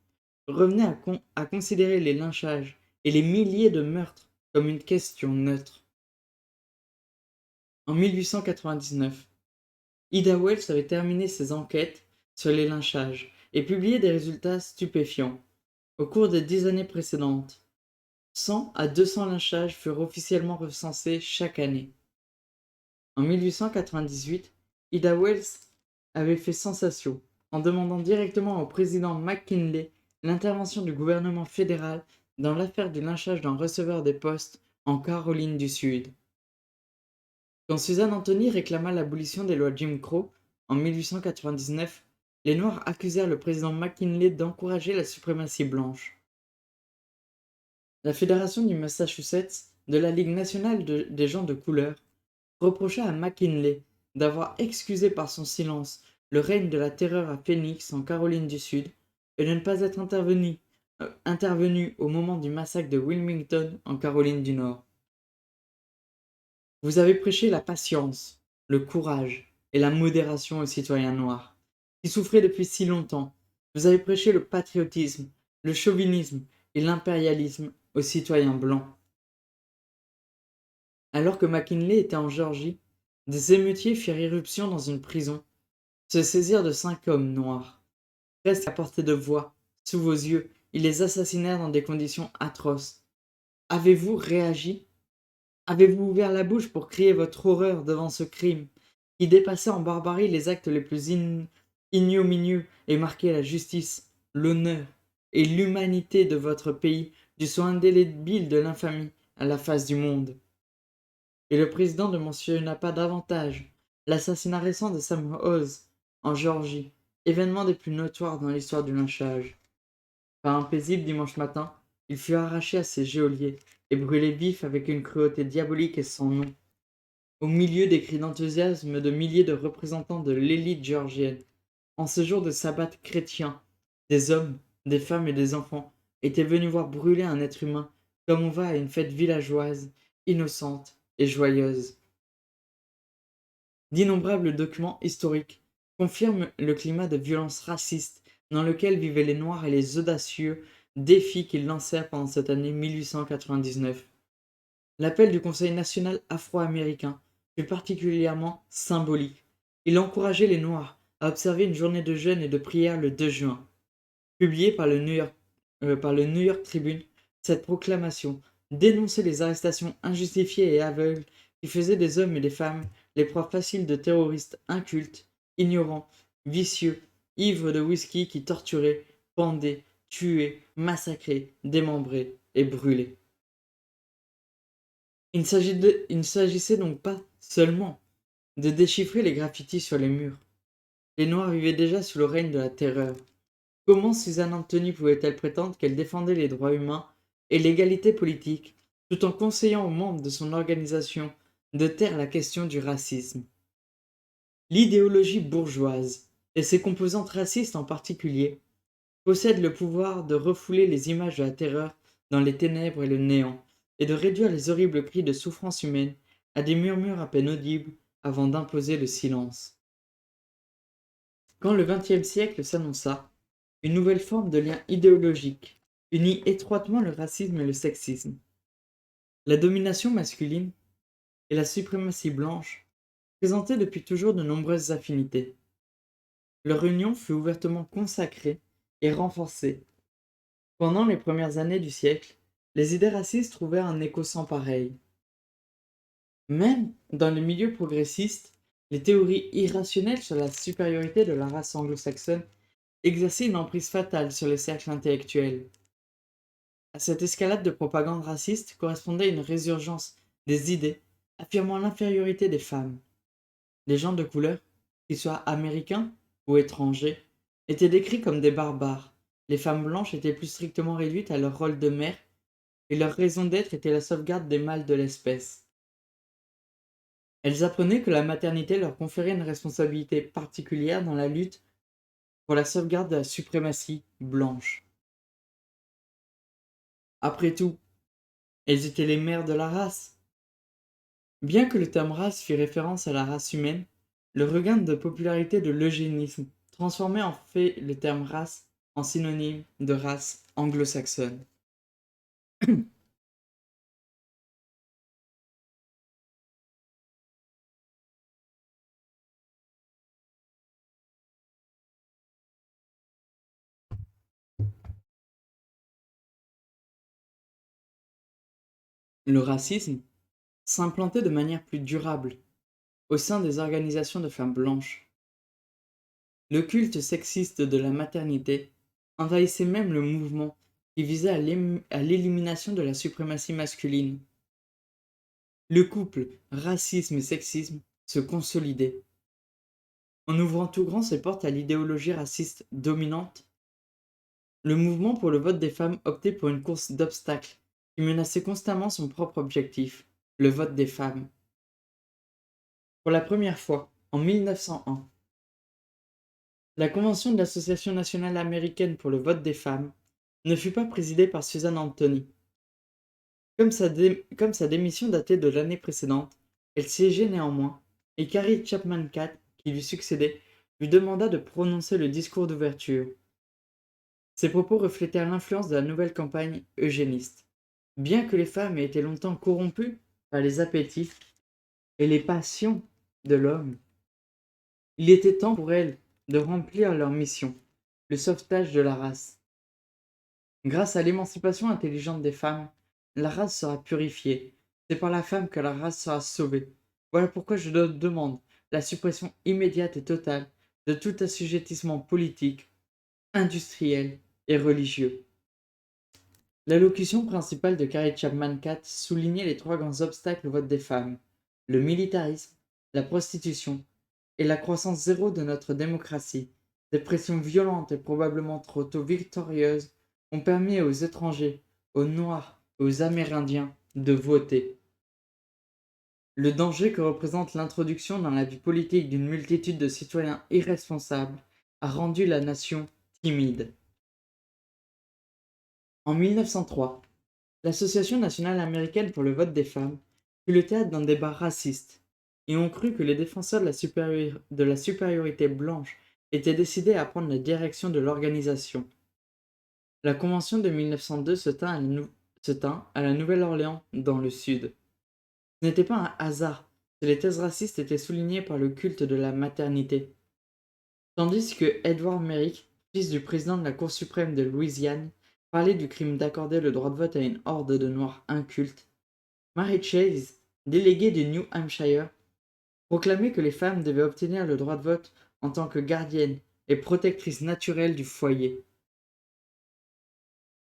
S1: revenait à considérer les lynchages et les milliers de meurtres comme une question neutre. En 1899, Ida Wells avait terminé ses enquêtes sur les lynchages et publié des résultats stupéfiants. Au cours des 10 années précédentes, 100 à 200 lynchages furent officiellement recensés chaque année. En 1898, Ida Wells avait fait sensation en demandant directement au président McKinley l'intervention du gouvernement fédéral dans l'affaire du lynchage d'un receveur des postes en Caroline du Sud. Quand Suzanne Anthony réclama l'abolition des lois Jim Crow en 1899, les Noirs accusèrent le président McKinley d'encourager la suprématie blanche. La Fédération du Massachusetts de la Ligue nationale des gens de couleur reprocha à McKinley d'avoir excusé par son silence le règne de la terreur à Phoenix en Caroline du Sud et de ne pas être intervenu au moment du massacre de Wilmington en Caroline du Nord. Vous avez prêché la patience, le courage et la modération aux citoyens noirs, qui souffraient depuis si longtemps. Vous avez prêché le patriotisme, le chauvinisme et l'impérialisme aux citoyens blancs. Alors que McKinley était en Géorgie, des émeutiers firent irruption dans une prison, se saisirent de 5 hommes noirs. Presque à portée de voix, sous vos yeux, ils les assassinèrent dans des conditions atroces. Avez-vous réagi? Avez-vous ouvert la bouche pour crier votre horreur devant ce crime, qui dépassait en barbarie les actes les plus ignominieux et marquait la justice, l'honneur et l'humanité de votre pays du sceau indélébile de l'infamie à la face du monde? Et le président ne mentionna pas davantage l'assassinat récent de Sam Oz en Géorgie, événement des plus notoires dans l'histoire du lynchage. Par un paisible dimanche matin, il fut arraché à ses geôliers et brûlé vif avec une cruauté diabolique et sans nom, au milieu des cris d'enthousiasme de milliers de représentants de l'élite géorgienne. En ce jour de sabbat chrétien, des hommes, des femmes et des enfants étaient venus voir brûler un être humain comme on va à une fête villageoise, innocente et joyeuse. D'innombrables documents historiques confirment le climat de violence raciste dans lequel vivaient les Noirs et les audacieux défis qu'ils lancèrent pendant cette année 1899. L'appel du Conseil national afro-américain fut particulièrement symbolique. Il encourageait les Noirs à observer une journée de jeûne et de prière le 2 juin. Publiée par le New York Tribune, cette proclamation dénonçait les arrestations injustifiées et aveugles qui faisaient des hommes et des femmes les proies faciles de terroristes incultes, ignorants, vicieux, ivres de whisky qui torturaient, pendaient, tuaient, massacraient, démembraient et brûlaient. Il ne s'agissait donc pas seulement de déchiffrer les graffitis sur les murs. Les Noirs vivaient déjà sous le règne de la terreur. Comment Suzanne Anthony pouvait-elle prétendre qu'elle défendait les droits humains et l'égalité politique tout en conseillant aux membres de son organisation de taire la question du racisme? L'idéologie bourgeoise, et ses composantes racistes en particulier, possède le pouvoir de refouler les images de la terreur dans les ténèbres et le néant, et de réduire les horribles cris de souffrance humaine à des murmures à peine audibles avant d'imposer le silence. Quand le XXe siècle s'annonça, une nouvelle forme de lien idéologique unit étroitement le racisme et le sexisme. La domination masculine et la suprématie blanche présentaient depuis toujours de nombreuses affinités. Leur union fut ouvertement consacrée et renforcée. Pendant les premières années du siècle, les idées racistes trouvèrent un écho sans pareil. Même dans les milieux progressistes, les théories irrationnelles sur la supériorité de la race anglo-saxonne exerçaient une emprise fatale sur les cercles intellectuels. À cette escalade de propagande raciste correspondait une résurgence des idées affirmant l'infériorité des femmes. Les gens de couleur, qu'ils soient américains ou étrangers, étaient décrits comme des barbares. Les femmes blanches étaient plus strictement réduites à leur rôle de mère, et leur raison d'être était la sauvegarde des mâles de l'espèce. Elles apprenaient que la maternité leur conférait une responsabilité particulière dans la lutte pour la sauvegarde de la suprématie blanche. Après tout, elles étaient les mères de la race. Bien que le terme race fît référence à la race humaine, le regain de popularité de l'eugénisme transformait en fait le terme race en synonyme de race anglo-saxonne. Le racisme s'implantait de manière plus durable au sein des organisations de femmes blanches. Le culte sexiste de la maternité envahissait même le mouvement qui visait à l'élimination de la suprématie masculine. Le couple racisme et sexisme se consolidait. En ouvrant tout grand ses portes à l'idéologie raciste dominante, le mouvement pour le vote des femmes optait pour une course d'obstacles qui menaçait constamment son propre objectif, le vote des femmes. Pour la première fois, en 1901, la convention de l'Association nationale américaine pour le vote des femmes ne fut pas présidée par Susan Anthony. Comme sa démission datait de l'année précédente, elle siégeait néanmoins, et Carrie Chapman Catt, qui lui succédait, lui demanda de prononcer le discours d'ouverture. Ses propos reflétèrent l'influence de la nouvelle campagne eugéniste. Bien que les femmes aient été longtemps corrompues par les appétits et les passions de l'homme, il était temps pour elles de remplir leur mission, le sauvetage de la race. Grâce à l'émancipation intelligente des femmes, la race sera purifiée. C'est par la femme que la race sera sauvée. Voilà pourquoi je demande la suppression immédiate et totale de tout assujettissement politique, industriel et religieux. L'allocution principale de Carrie Chapman Catt soulignait les trois grands obstacles au vote des femmes: le militarisme, la prostitution et la croissance zéro de notre démocratie. Des pressions violentes et probablement trop tôt victorieuses ont permis aux étrangers, aux Noirs et aux Amérindiens de voter. Le danger que représente l'introduction dans la vie politique d'une multitude de citoyens irresponsables a rendu la nation timide. En 1903, l'Association nationale américaine pour le vote des femmes fut le théâtre d'un débat raciste, et on crut que les défenseurs de la supériorité blanche étaient décidés à prendre la direction de l'organisation. La Convention de 1902 se tint à la Nouvelle-Orléans, dans le Sud. Ce n'était pas un hasard si les thèses racistes étaient soulignées par le culte de la maternité. Tandis que Edward Merrick, fils du président de la Cour suprême de Louisiane, parlait du crime d'accorder le droit de vote à une horde de Noirs incultes, Mary Chase, déléguée du New Hampshire, proclamait que les femmes devaient obtenir le droit de vote en tant que gardiennes et protectrices naturelles du foyer.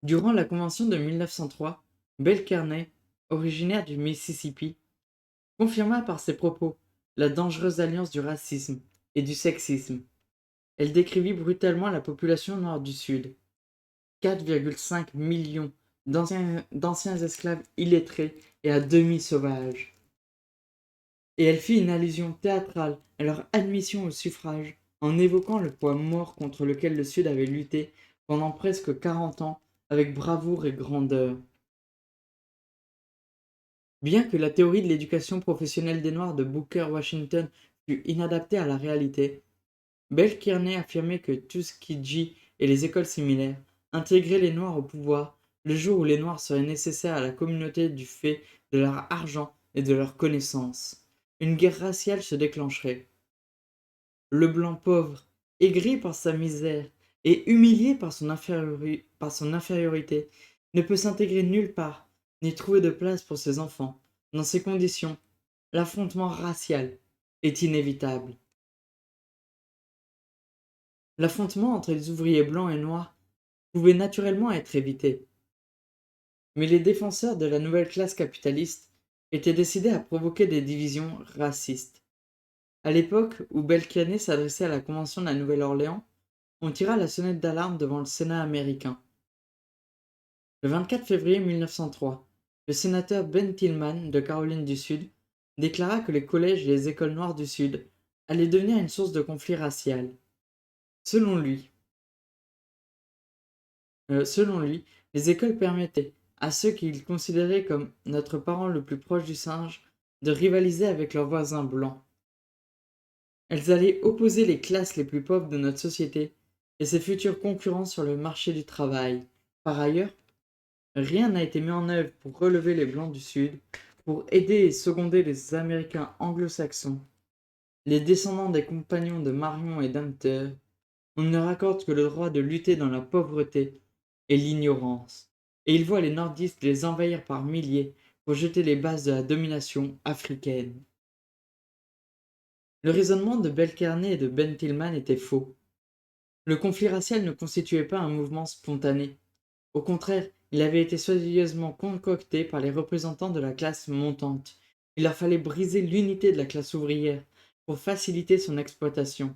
S1: Durant la Convention de 1903, Belle Kearney, originaire du Mississippi, confirma par ses propos la dangereuse alliance du racisme et du sexisme. Elle décrivit brutalement la population noire du Sud. 4,5 millions d'anciens esclaves illettrés et à demi sauvages. Et elle fit une allusion théâtrale à leur admission au suffrage en évoquant le poids mort contre lequel le Sud avait lutté pendant presque 40 ans avec bravoure et grandeur. Bien que la théorie de l'éducation professionnelle des Noirs de Booker Washington fût inadaptée à la réalité, Belle Kearney affirmait que Tuskegee et les écoles similaires intégraient les Noirs au pouvoir le jour où les Noirs seraient nécessaires à la communauté du fait de leur argent et de leurs connaissances. Une guerre raciale se déclencherait. Le blanc pauvre, aigri par sa misère et humilié par son infériorité, ne peut s'intégrer nulle part, ni trouver de place pour ses enfants. Dans ces conditions, l'affrontement racial est inévitable. L'affrontement entre les ouvriers blancs et noirs pouvait naturellement être évité. Mais les défenseurs de la nouvelle classe capitaliste étaient décidés à provoquer des divisions racistes. À l'époque où Belle Kearney s'adressait à la Convention de la Nouvelle-Orléans, on tira la sonnette d'alarme devant le Sénat américain. Le 24 février 1903, le sénateur Ben Tillman de Caroline du Sud déclara que les collèges et les écoles noires du Sud allaient devenir une source de conflit racial. Selon lui, les écoles permettaient à ceux qu'il considérait comme notre parent le plus proche du singe de rivaliser avec leurs voisins blancs. Elles allaient opposer les classes les plus pauvres de notre société et ses futurs concurrents sur le marché du travail. Par ailleurs, rien n'a été mis en œuvre pour relever les Blancs du Sud, pour aider et seconder les Américains anglo-saxons, les descendants des compagnons de Marion et d'Hunter. On ne leur accorde que le droit de lutter dans la pauvreté et l'ignorance, et ils voient les nordistes les envahir par milliers pour jeter les bases de la domination africaine. Le raisonnement de Belle Kearney et de Ben Tillman était faux. Le conflit racial ne constituait pas un mouvement spontané. Au contraire, il avait été soigneusement concocté par les représentants de la classe montante. Il leur fallait briser l'unité de la classe ouvrière pour faciliter son exploitation.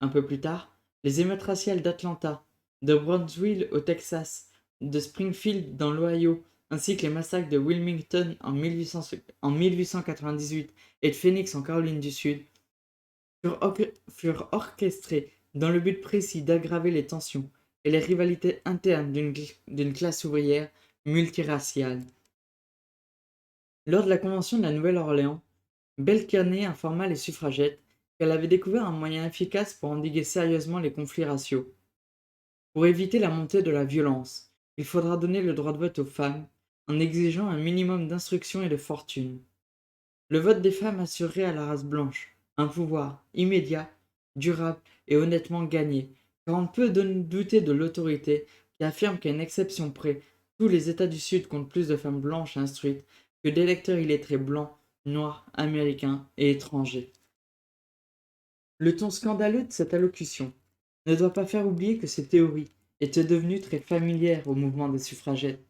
S1: Un peu plus tard, les émeutes raciales d'Atlanta, de Brownsville au Texas, de Springfield dans l'Ohio, ainsi que les massacres de Wilmington en 1898 et de Phoenix en Caroline du Sud, furent orchestrés dans le but précis d'aggraver les tensions et les rivalités internes d'une classe ouvrière multiraciale. Lors de la Convention de la Nouvelle-Orléans, Belle Kearney informa les suffragettes qu'elle avait découvert un moyen efficace pour endiguer sérieusement les conflits raciaux. Pour éviter la montée de la violence, il faudra donner le droit de vote aux femmes en exigeant un minimum d'instruction et de fortune. Le vote des femmes assurerait à la race blanche un pouvoir immédiat, durable et honnêtement gagné, car on peut douter de l'autorité qui affirme qu'à une exception près, tous les États du Sud comptent plus de femmes blanches instruites que d'électeurs illettrés blancs, noirs, américains et étrangers. Le ton scandaleux de cette allocution ne doit pas faire oublier que ces théories étaient devenues très familières au mouvement des suffragettes.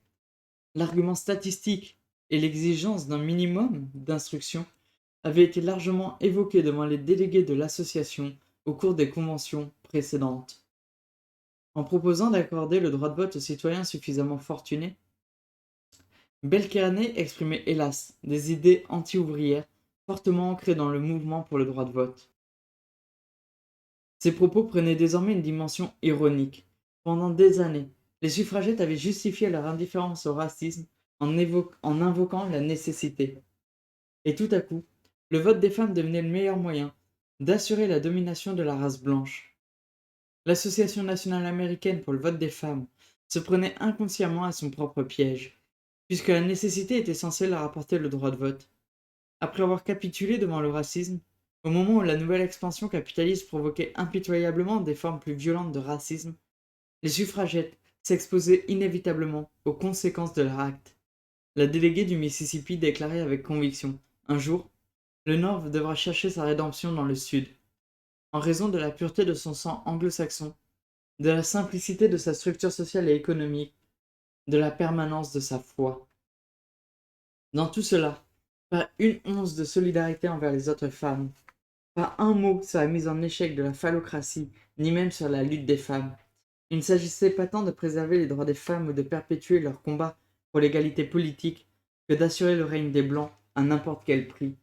S1: L'argument statistique et l'exigence d'un minimum d'instruction avaient été largement évoqués devant les délégués de l'association au cours des conventions précédentes. En proposant d'accorder le droit de vote aux citoyens suffisamment fortunés, Belle Kearney exprimait hélas des idées anti-ouvrières fortement ancrées dans le mouvement pour le droit de vote. Ces propos prenaient désormais une dimension ironique. Pendant des années, les suffragettes avaient justifié leur indifférence au racisme en invoquant la nécessité. Et tout à coup, le vote des femmes devenait le meilleur moyen d'assurer la domination de la race blanche. L'Association nationale américaine pour le vote des femmes se prenait inconsciemment à son propre piège, puisque la nécessité était censée leur apporter le droit de vote. Après avoir capitulé devant le racisme, au moment où la nouvelle expansion capitaliste provoquait impitoyablement des formes plus violentes de racisme, les suffragettes s'exposaient inévitablement aux conséquences de leur acte. La déléguée du Mississippi déclarait avec conviction: un jour, le Nord devra chercher sa rédemption dans le Sud, en raison de la pureté de son sang anglo-saxon, de la simplicité de sa structure sociale et économique, de la permanence de sa foi. Dans tout cela, pas une once de solidarité envers les autres femmes, pas un mot sur la mise en échec de la phallocratie, ni même sur la lutte des femmes. Il ne s'agissait pas tant de préserver les droits des femmes ou de perpétuer leur combat pour l'égalité politique que d'assurer le règne des Blancs à n'importe quel prix.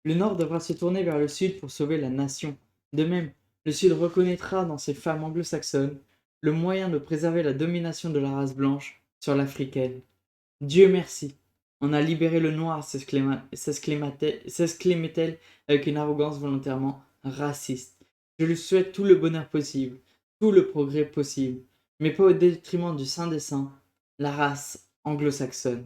S1: Le Nord devra se tourner vers le Sud pour sauver la nation. De même, le Sud reconnaîtra dans ces femmes anglo-saxonnes le moyen de préserver la domination de la race blanche sur l'africaine. Dieu merci, on a libéré le noir, s'exclamait-elle avec une arrogance volontairement raciste. Je lui souhaite tout le bonheur possible, tout le progrès possible, mais pas au détriment du saint des saints, la race anglo-saxonne.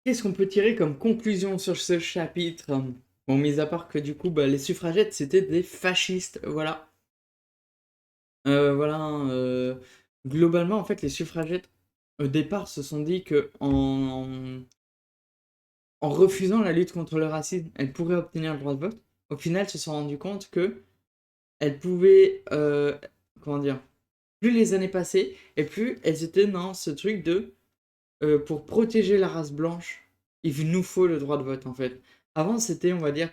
S1: Qu'est-ce qu'on peut tirer comme conclusion sur ce chapitre? Bon, mis à part que du coup, les suffragettes, c'était des fascistes, voilà. Voilà, globalement, en fait, les suffragettes, au départ, se sont dit que en refusant la lutte contre le racisme, elles pourraient obtenir le droit de vote. Au final, se sont rendues compte que elles pouvaient, comment dire, plus les années passaient, et plus elles étaient dans ce truc de pour protéger la race blanche, il nous faut le droit de vote, en fait. Avant, c'était, on va dire,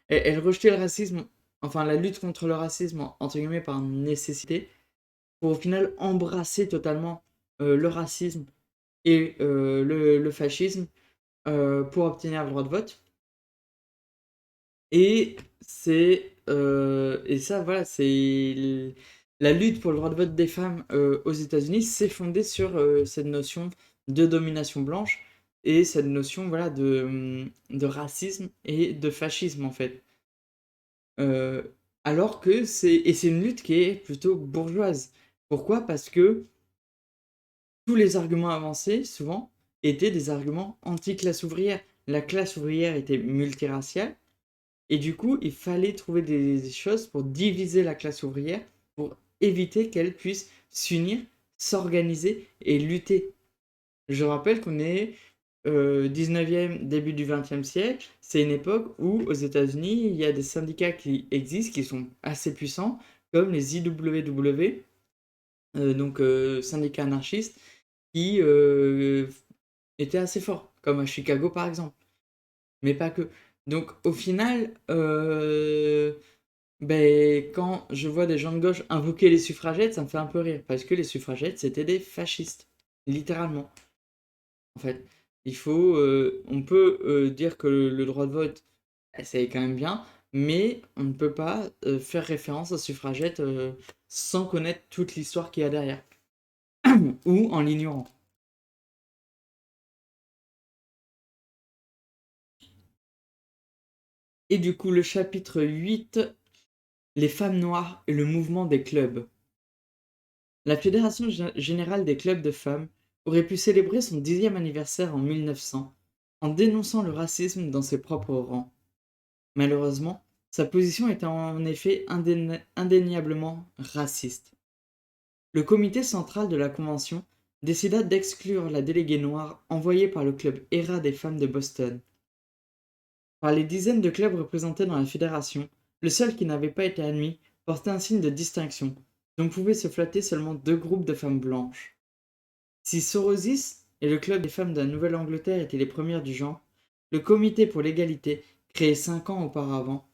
S1: elles rejetaient le racisme, enfin la lutte contre le racisme, entre guillemets, par nécessité, pour au final embrasser totalement le racisme et le fascisme pour obtenir le droit de vote. Et et ça, voilà, la lutte pour le droit de vote des femmes aux États-Unis s'est fondée sur cette notion de domination blanche et cette notion, voilà, de racisme et de fascisme, en fait. Euh, alors que c'est une lutte qui est plutôt bourgeoise. Pourquoi? Parce que tous les arguments avancés, souvent, étaient des arguments anti-classe ouvrière. La classe ouvrière était multiraciale, et du coup, il fallait trouver des choses pour diviser la classe ouvrière, pour éviter qu'elle puisse s'unir, s'organiser et lutter. Je rappelle qu'on est 19e, début du 20e siècle. C'est une époque où, aux États-Unis, il y a des syndicats qui existent, qui sont assez puissants, comme les IWW, donc syndicats anarchistes, qui étaient assez forts, comme à Chicago par exemple. Mais pas que. Donc au final, quand je vois des gens de gauche invoquer les suffragettes, ça me fait un peu rire, parce que les suffragettes, c'était des fascistes, littéralement. En fait, on peut dire que le droit de vote, c'est quand même bien, mais on ne peut pas faire référence aux suffragettes sans connaître toute l'histoire qu'il y a derrière, ou en l'ignorant. Et du coup, le chapitre 8, les femmes noires et le mouvement des clubs. La Fédération générale des clubs de femmes aurait pu célébrer son 10e anniversaire en 1900 en dénonçant le racisme dans ses propres rangs. Malheureusement, sa position était en effet indéniablement raciste. Le comité central de la Convention décida d'exclure la déléguée noire envoyée par le club ERA des femmes de Boston. Par les dizaines de clubs représentés dans la fédération, le seul qui n'avait pas été admis portait un signe de distinction, dont pouvaient se flatter seulement 2 groupes de femmes blanches. Si Sorosis et le club des femmes de la Nouvelle-Angleterre étaient les premières du genre, le comité pour l'égalité, créé 5 ans auparavant,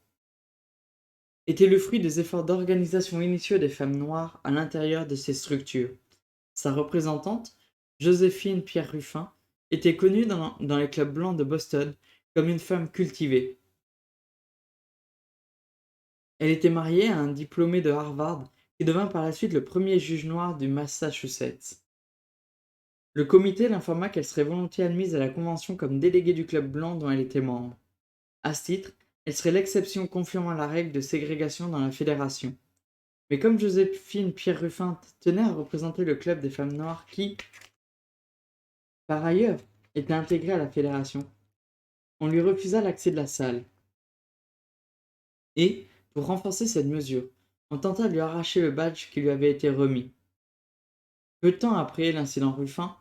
S1: était le fruit des efforts d'organisation initiaux des femmes noires à l'intérieur de ces structures. Sa représentante, Joséphine Pierre Ruffin, était connue dans les clubs blancs de Boston comme une femme cultivée. Elle était mariée à un diplômé de Harvard qui devint par la suite le premier juge noir du Massachusetts. Le comité l'informa qu'elle serait volontiers admise à la convention comme déléguée du club blanc dont elle était membre. À ce titre, elle serait l'exception confirmant la règle de ségrégation dans la fédération. Mais comme Joséphine Pierre Ruffin tenait à représenter le club des femmes noires qui, par ailleurs, était intégré à la fédération, on lui refusa l'accès de la salle. Et, pour renforcer cette mesure, on tenta de lui arracher le badge qui lui avait été remis. Peu de temps après l'incident Ruffin,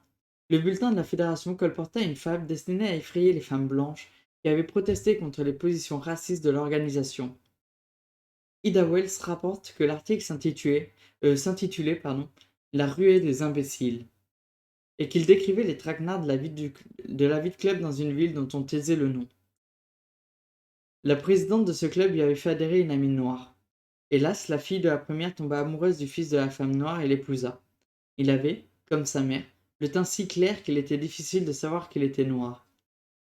S1: le bulletin de la fédération colporta une fable destinée à effrayer les femmes blanches qui avaient protesté contre les positions racistes de l'organisation. Ida Wells rapporte que l'article s'intitulait La ruée des imbéciles, et qu'il décrivait les traquenards de la vie de club dans une ville dont on taisait le nom. La présidente de ce club lui avait fait adhérer une amie noire. Hélas, la fille de la première tomba amoureuse du fils de la femme noire et l'épousa. Il avait, comme sa mère, le teint si clair qu'il était difficile de savoir qu'il était noir.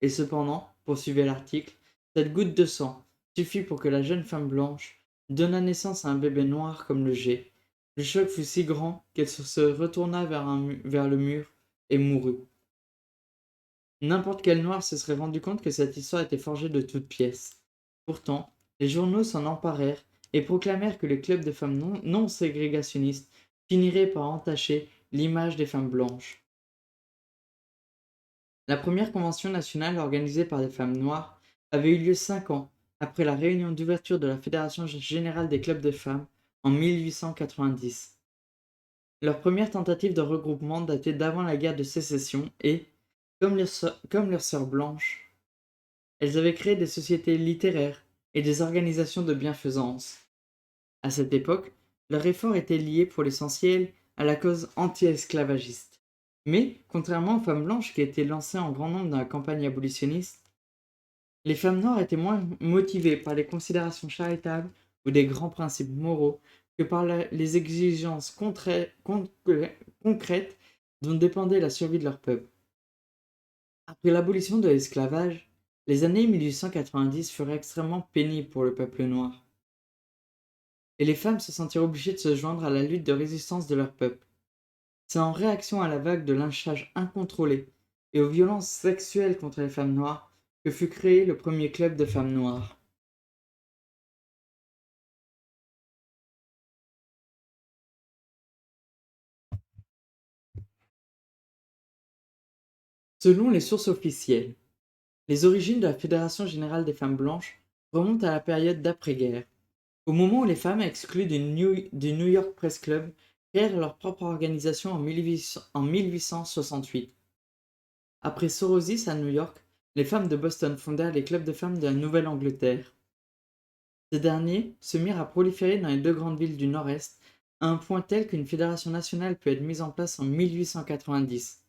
S1: Et cependant, poursuivait l'article, cette goutte de sang suffit pour que la jeune femme blanche donnât naissance à un bébé noir comme le jet. Le choc fut si grand qu'elle se retourna vers le mur et mourut. N'importe quel noir se serait rendu compte que cette histoire était forgée de toutes pièces. Pourtant, les journaux s'en emparèrent et proclamèrent que les clubs de femmes non ségrégationnistes finiraient par entacher l'image des femmes blanches. La première convention nationale organisée par des femmes noires avait eu lieu 5 ans après la réunion d'ouverture de la Fédération générale des clubs de femmes en 1890. Leur première tentative de regroupement datait d'avant la guerre de sécession et, comme leurs sœurs blanches, elles avaient créé des sociétés littéraires et des organisations de bienfaisance. À cette époque, leur effort était lié pour l'essentiel à la cause anti-esclavagiste. Mais, contrairement aux femmes blanches qui étaient lancées en grand nombre dans la campagne abolitionniste, les femmes noires étaient moins motivées par les considérations charitables ou des grands principes moraux que par les exigences concrètes dont dépendait la survie de leur peuple. Après l'abolition de l'esclavage, les années 1890 furent extrêmement pénibles pour le peuple noir. Et les femmes se sentirent obligées de se joindre à la lutte de résistance de leur peuple. C'est en réaction à la vague de lynchage incontrôlé et aux violences sexuelles contre les femmes noires que fut créé le premier club de femmes noires. Selon les sources officielles, les origines de la Fédération générale des femmes blanches remontent à la période d'après-guerre, au moment où les femmes exclues du New York Press Club créèrent leur propre organisation en 1868. Après Sorosis à New York, les femmes de Boston fondèrent les clubs de femmes de la Nouvelle-Angleterre. Ces derniers se mirent à proliférer dans les 2 grandes villes du Nord-Est, à un point tel qu'une fédération nationale peut être mise en place en 1890.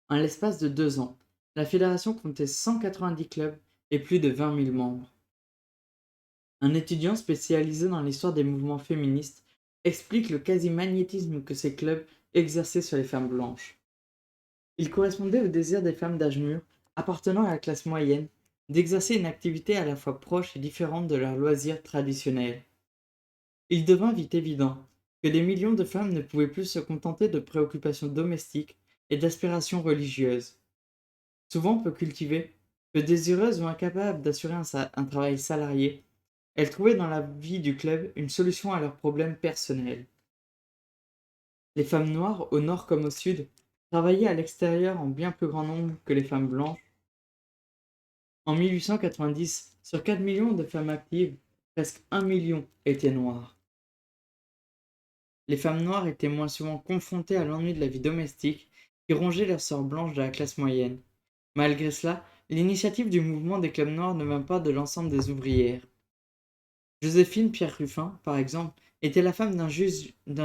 S1: En l'espace de 2 ans, la fédération comptait 190 clubs et plus de 20 000 membres. Un étudiant spécialisé dans l'histoire des mouvements féministes explique le quasi-magnétisme que ces clubs exerçaient sur les femmes blanches. Il correspondait au désir des femmes d'âge mûr, appartenant à la classe moyenne, d'exercer une activité à la fois proche et différente de leurs loisirs traditionnels. Il devint vite évident que des millions de femmes ne pouvaient plus se contenter de préoccupations domestiques et d'aspirations religieuses. Souvent peu cultivées, peu désireuses ou incapables d'assurer un travail salarié, elles trouvaient dans la vie du club une solution à leurs problèmes personnels. Les femmes noires, au nord comme au sud, travaillaient à l'extérieur en bien plus grand nombre que les femmes blanches. En 1890, sur 4 millions de femmes actives, presque 1 million étaient noires. Les femmes noires étaient moins souvent confrontées à l'ennui de la vie domestique qui rongeait leur sœurs blanches de la classe moyenne. Malgré cela, l'initiative du mouvement des clubs noirs ne vint pas de l'ensemble des ouvrières. Joséphine Pierre Ruffin, par exemple, était la femme d'un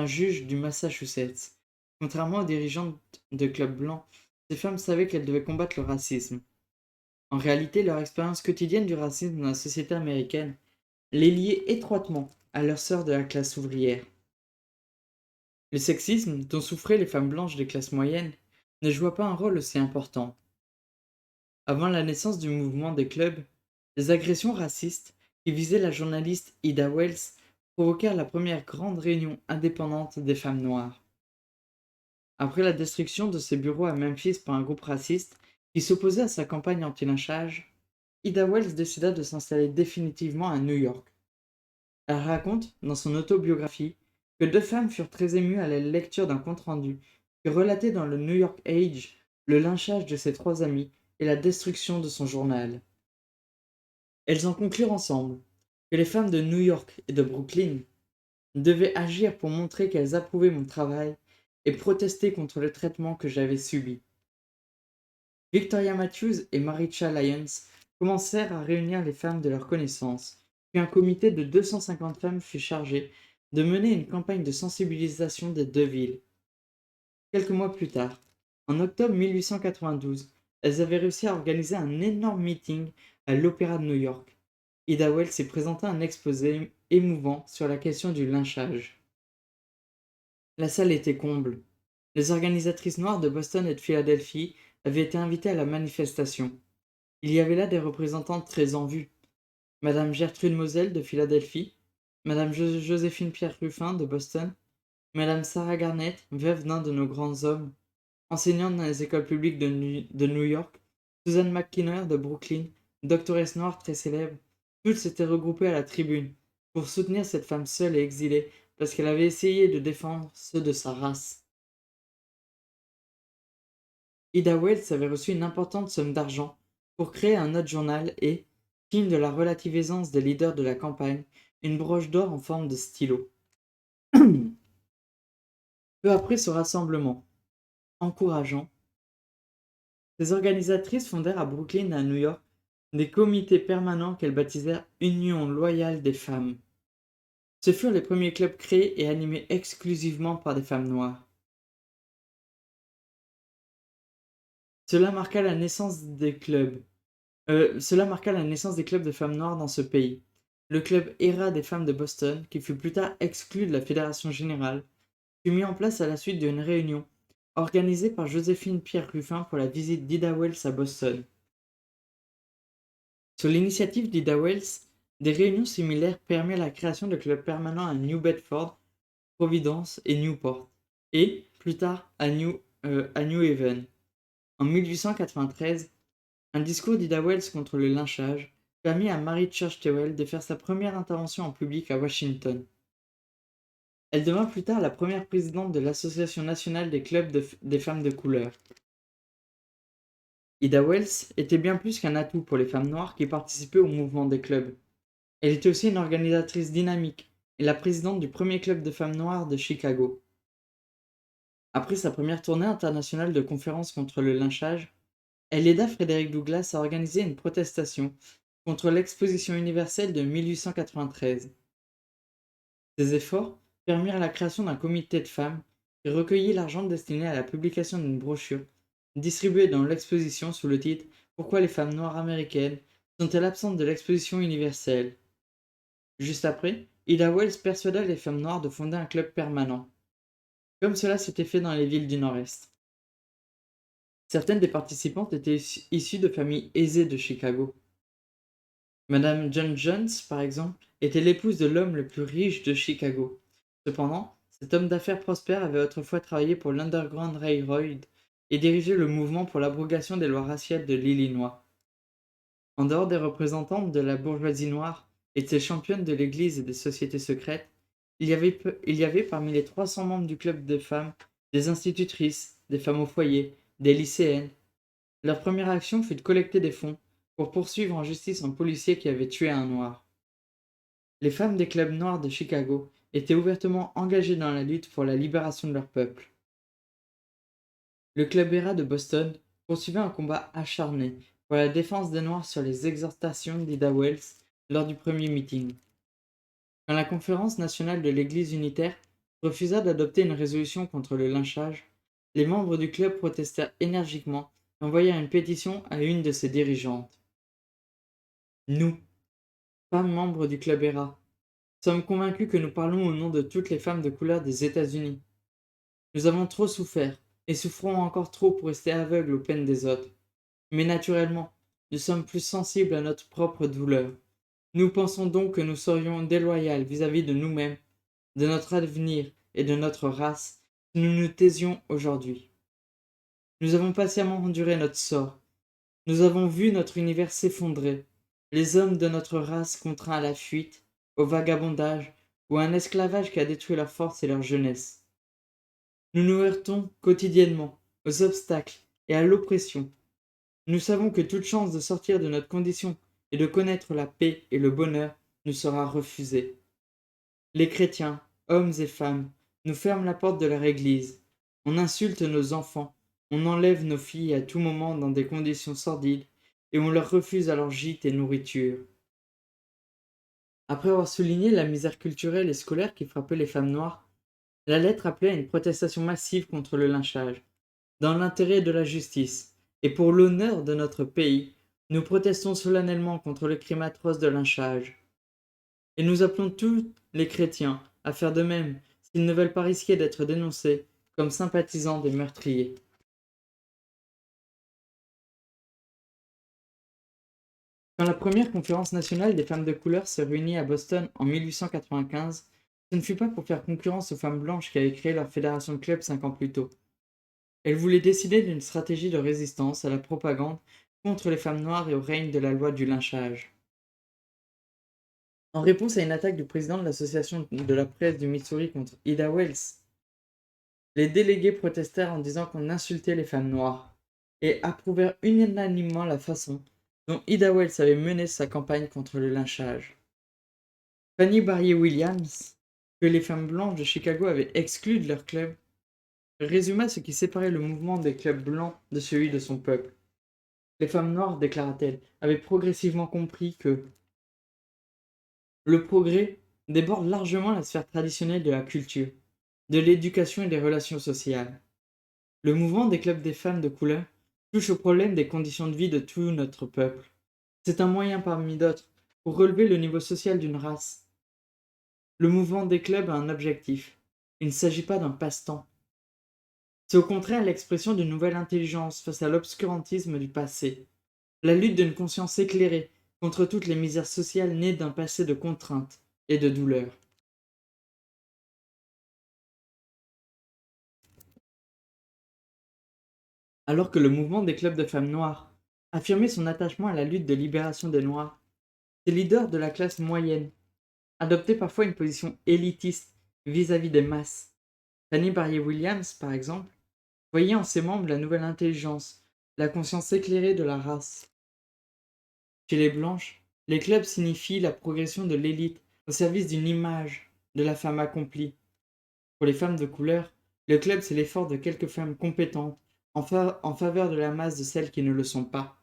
S1: juge du Massachusetts. Contrairement aux dirigeantes de clubs blancs, ces femmes savaient qu'elles devaient combattre le racisme. En réalité, leur expérience quotidienne du racisme dans la société américaine les liait étroitement à leurs sœurs de la classe ouvrière. Le sexisme, dont souffraient les femmes blanches des classes moyennes, ne joua pas un rôle aussi important. Avant la naissance du mouvement des clubs, des agressions racistes qui visaient la journaliste Ida Wells provoquèrent la première grande réunion indépendante des femmes noires. Après la destruction de ses bureaux à Memphis par un groupe raciste qui s'opposait à sa campagne anti-lynchage, Ida Wells décida de s'installer définitivement à New York. Elle raconte, dans son autobiographie, que deux femmes furent très émues à la lecture d'un compte-rendu qui relatait dans le New York Age le lynchage de ses trois amis et la destruction de son journal. Elles en conclurent ensemble que les femmes de New York et de Brooklyn devaient agir pour montrer qu'elles approuvaient mon travail et protester contre le traitement que j'avais subi. Victoria Matthews et Maricha Lyons commencèrent à réunir les femmes de leur connaissance, puis un comité de 250 femmes fut chargé de mener une campagne de sensibilisation des deux villes. Quelques mois plus tard, en octobre 1892, elles avaient réussi à organiser un énorme meeting à l'Opéra de New York. Ida Wells s'y présenta un exposé émouvant sur la question du lynchage. La salle était comble. Les organisatrices noires de Boston et de Philadelphie avaient été invitées à la manifestation. Il y avait là des représentantes très en vue. Madame Gertrude Moselle de Philadelphie, Madame Joséphine Pierre Ruffin de Boston, Madame Sarah Garnett, veuve d'un de nos grands hommes, enseignante dans les écoles publiques de New York, Susan McKinner de Brooklyn, doctoresse noire très célèbre, toutes s'étaient regroupées à la tribune pour soutenir cette femme seule et exilée parce qu'elle avait essayé de défendre ceux de sa race. Ida Wells avait reçu une importante somme d'argent pour créer un autre journal et, signe de la relative aisance des leaders de la campagne, une broche d'or en forme de stylo. Peu après ce rassemblement, encourageant, les organisatrices fondèrent à Brooklyn et à New York des comités permanents qu'elles baptisèrent Union loyale des femmes. Ce furent les premiers clubs créés et animés exclusivement par des femmes noires. Cela marqua la naissance des clubs. Cela marqua la naissance des clubs de femmes noires dans ce pays. Le club ERA des femmes de Boston, qui fut plus tard exclu de la Fédération générale, fut mis en place à la suite d'une réunion organisée par Joséphine Pierre Ruffin pour la visite d'Ida Wells à Boston. Sur l'initiative d'Ida Wells, des réunions similaires permirent la création de clubs permanents à New Bedford, Providence et Newport, et, plus tard, à New Haven. En 1893, un discours d'Ida Wells contre le lynchage permit à Mary Church Terrell de faire sa première intervention en public à Washington. Elle devint plus tard la première présidente de l'Association nationale des clubs des femmes de couleur. Ida Wells était bien plus qu'un atout pour les femmes noires qui participaient au mouvement des clubs. Elle était aussi une organisatrice dynamique et la présidente du premier club de femmes noires de Chicago. Après sa première tournée internationale de conférences contre le lynchage, elle aida Frederick Douglass à organiser une protestation contre l'Exposition universelle de 1893. Ces efforts permirent la création d'un comité de femmes qui recueillit l'argent destiné à la publication d'une brochure distribuée dans l'exposition sous le titre Pourquoi les femmes noires américaines sont-elles absentes de l'exposition universelle? Juste après, Ida Wells persuada les femmes noires de fonder un club permanent, comme cela s'était fait dans les villes du Nord-Est. Certaines des participantes étaient issues de familles aisées de Chicago. Madame John Jones, par exemple, était l'épouse de l'homme le plus riche de Chicago. Cependant, cet homme d'affaires prospère avait autrefois travaillé pour l'Underground Railroad et dirigé le mouvement pour l'abrogation des lois raciales de l'Illinois. En dehors des représentantes de la bourgeoisie noire et de ces championnes de l'Église et des sociétés secrètes, il y avait parmi les 300 membres du club de femmes des institutrices, des femmes au foyer, des lycéennes. Leur première action fut de collecter des fonds pour poursuivre en justice un policier qui avait tué un noir. Les femmes des clubs noirs de Chicago étaient ouvertement engagées dans la lutte pour la libération de leur peuple. Le Club Era de Boston poursuivait un combat acharné pour la défense des Noirs sur les exhortations d'Ida Wells lors du premier meeting. Quand la Conférence nationale de l'Église unitaire refusa d'adopter une résolution contre le lynchage, les membres du club protestèrent énergiquement et envoyèrent une pétition à une de ses dirigeantes. Nous, femmes membres du Club Era, sommes convaincus que nous parlons au nom de toutes les femmes de couleur des États-Unis. Nous avons trop souffert et souffrons encore trop pour rester aveugles aux peines des autres. Mais naturellement, nous sommes plus sensibles à notre propre douleur. Nous pensons donc que nous serions déloyales vis-à-vis de nous-mêmes, de notre avenir et de notre race si nous nous taisions aujourd'hui. Nous avons patiemment enduré notre sort. Nous avons vu notre univers s'effondrer, les hommes de notre race contraints à la fuite, au vagabondage ou à un esclavage qui a détruit leur force et leur jeunesse. Nous nous heurtons quotidiennement aux obstacles et à l'oppression. Nous savons que toute chance de sortir de notre condition et de connaître la paix et le bonheur nous sera refusée. Les chrétiens, hommes et femmes, nous ferment la porte de leur église. On insulte nos enfants, on enlève nos filles à tout moment dans des conditions sordides, et on leur refuse alors gîte et nourriture. Après avoir souligné la misère culturelle et scolaire qui frappait les femmes noires, la lettre appelait à une protestation massive contre le lynchage. Dans l'intérêt de la justice, et pour l'honneur de notre pays, nous protestons solennellement contre le crime atroce de lynchage. Et nous appelons tous les chrétiens à faire de même s'ils ne veulent pas risquer d'être dénoncés comme sympathisants des meurtriers. Quand la première conférence nationale des femmes de couleur se réunit à Boston en 1895, ce ne fut pas pour faire concurrence aux femmes blanches qui avaient créé leur fédération de clubs 5 ans plus tôt. Elle voulait décider d'une stratégie de résistance à la propagande contre les femmes noires et au règne de la loi du lynchage. En réponse à une attaque du président de l'association de la presse du Missouri contre Ida Wells, les délégués protestèrent en disant qu'on insultait les femmes noires et approuvèrent unanimement la façon dont Ida Wells avait mené sa campagne contre le lynchage. Fanny Barrier Williams, que les femmes blanches de Chicago avaient exclue de leur club, résuma ce qui séparait le mouvement des clubs blancs de celui de son peuple. Les femmes noires, déclara-t-elle, avaient progressivement compris que le progrès déborde largement la sphère traditionnelle de la culture, de l'éducation et des relations sociales. Le mouvement des clubs des femmes de couleur touche au problème des conditions de vie de tout notre peuple. C'est un moyen parmi d'autres pour relever le niveau social d'une race. Le mouvement des clubs a un objectif. Il ne s'agit pas d'un passe-temps. C'est au contraire l'expression d'une nouvelle intelligence face à l'obscurantisme du passé, la lutte d'une conscience éclairée contre toutes les misères sociales nées d'un passé de contraintes et de douleurs. Alors que le mouvement des clubs de femmes noires affirmait son attachement à la lutte de libération des Noirs, ces leaders de la classe moyenne adoptaient parfois une position élitiste vis-à-vis des masses. Fanny Barrier Williams, par exemple, voyait en ses membres la nouvelle intelligence, la conscience éclairée de la race. Chez les blanches, les clubs signifient la progression de l'élite au service d'une image de la femme accomplie. Pour les femmes de couleur, le club c'est l'effort de quelques femmes compétentes en faveur de la masse de celles qui ne le sont pas.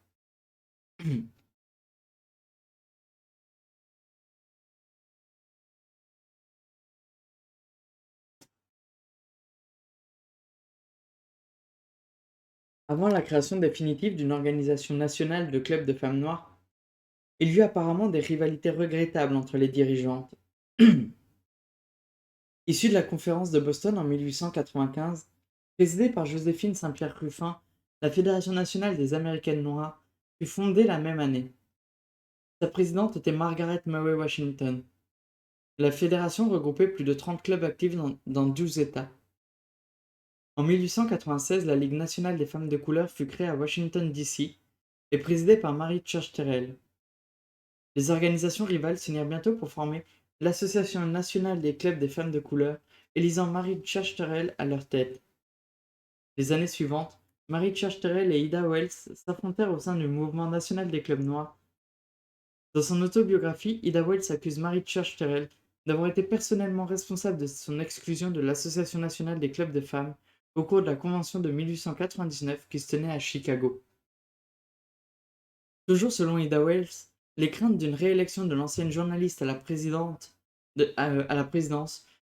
S1: Avant la création définitive d'une organisation nationale de clubs de femmes noires, il y eut apparemment des rivalités regrettables entre les dirigeantes. Issue de la conférence de Boston en 1895, présidée par Joséphine Saint-Pierre Ruffin, la Fédération nationale des Américaines noires fut fondée la même année. Sa présidente était Margaret Murray Washington. La fédération regroupait plus de 30 clubs actifs dans 12 États. En 1896, la Ligue nationale des femmes de couleur fut créée à Washington, D.C. et présidée par Mary Church Terrell. Les organisations rivales s'unirent bientôt pour former l'Association nationale des clubs des femmes de couleur, élisant Mary Church Terrell à leur tête. Les années suivantes, Mary Church Terrell et Ida Wells s'affrontèrent au sein du mouvement national des clubs noirs. Dans son autobiographie, Ida Wells accuse Mary Church Terrell d'avoir été personnellement responsable de son exclusion de l'Association nationale des clubs de femmes au cours de la convention de 1899 qui se tenait à Chicago. Toujours selon Ida Wells, les craintes d'une réélection de l'ancienne journaliste à la présidence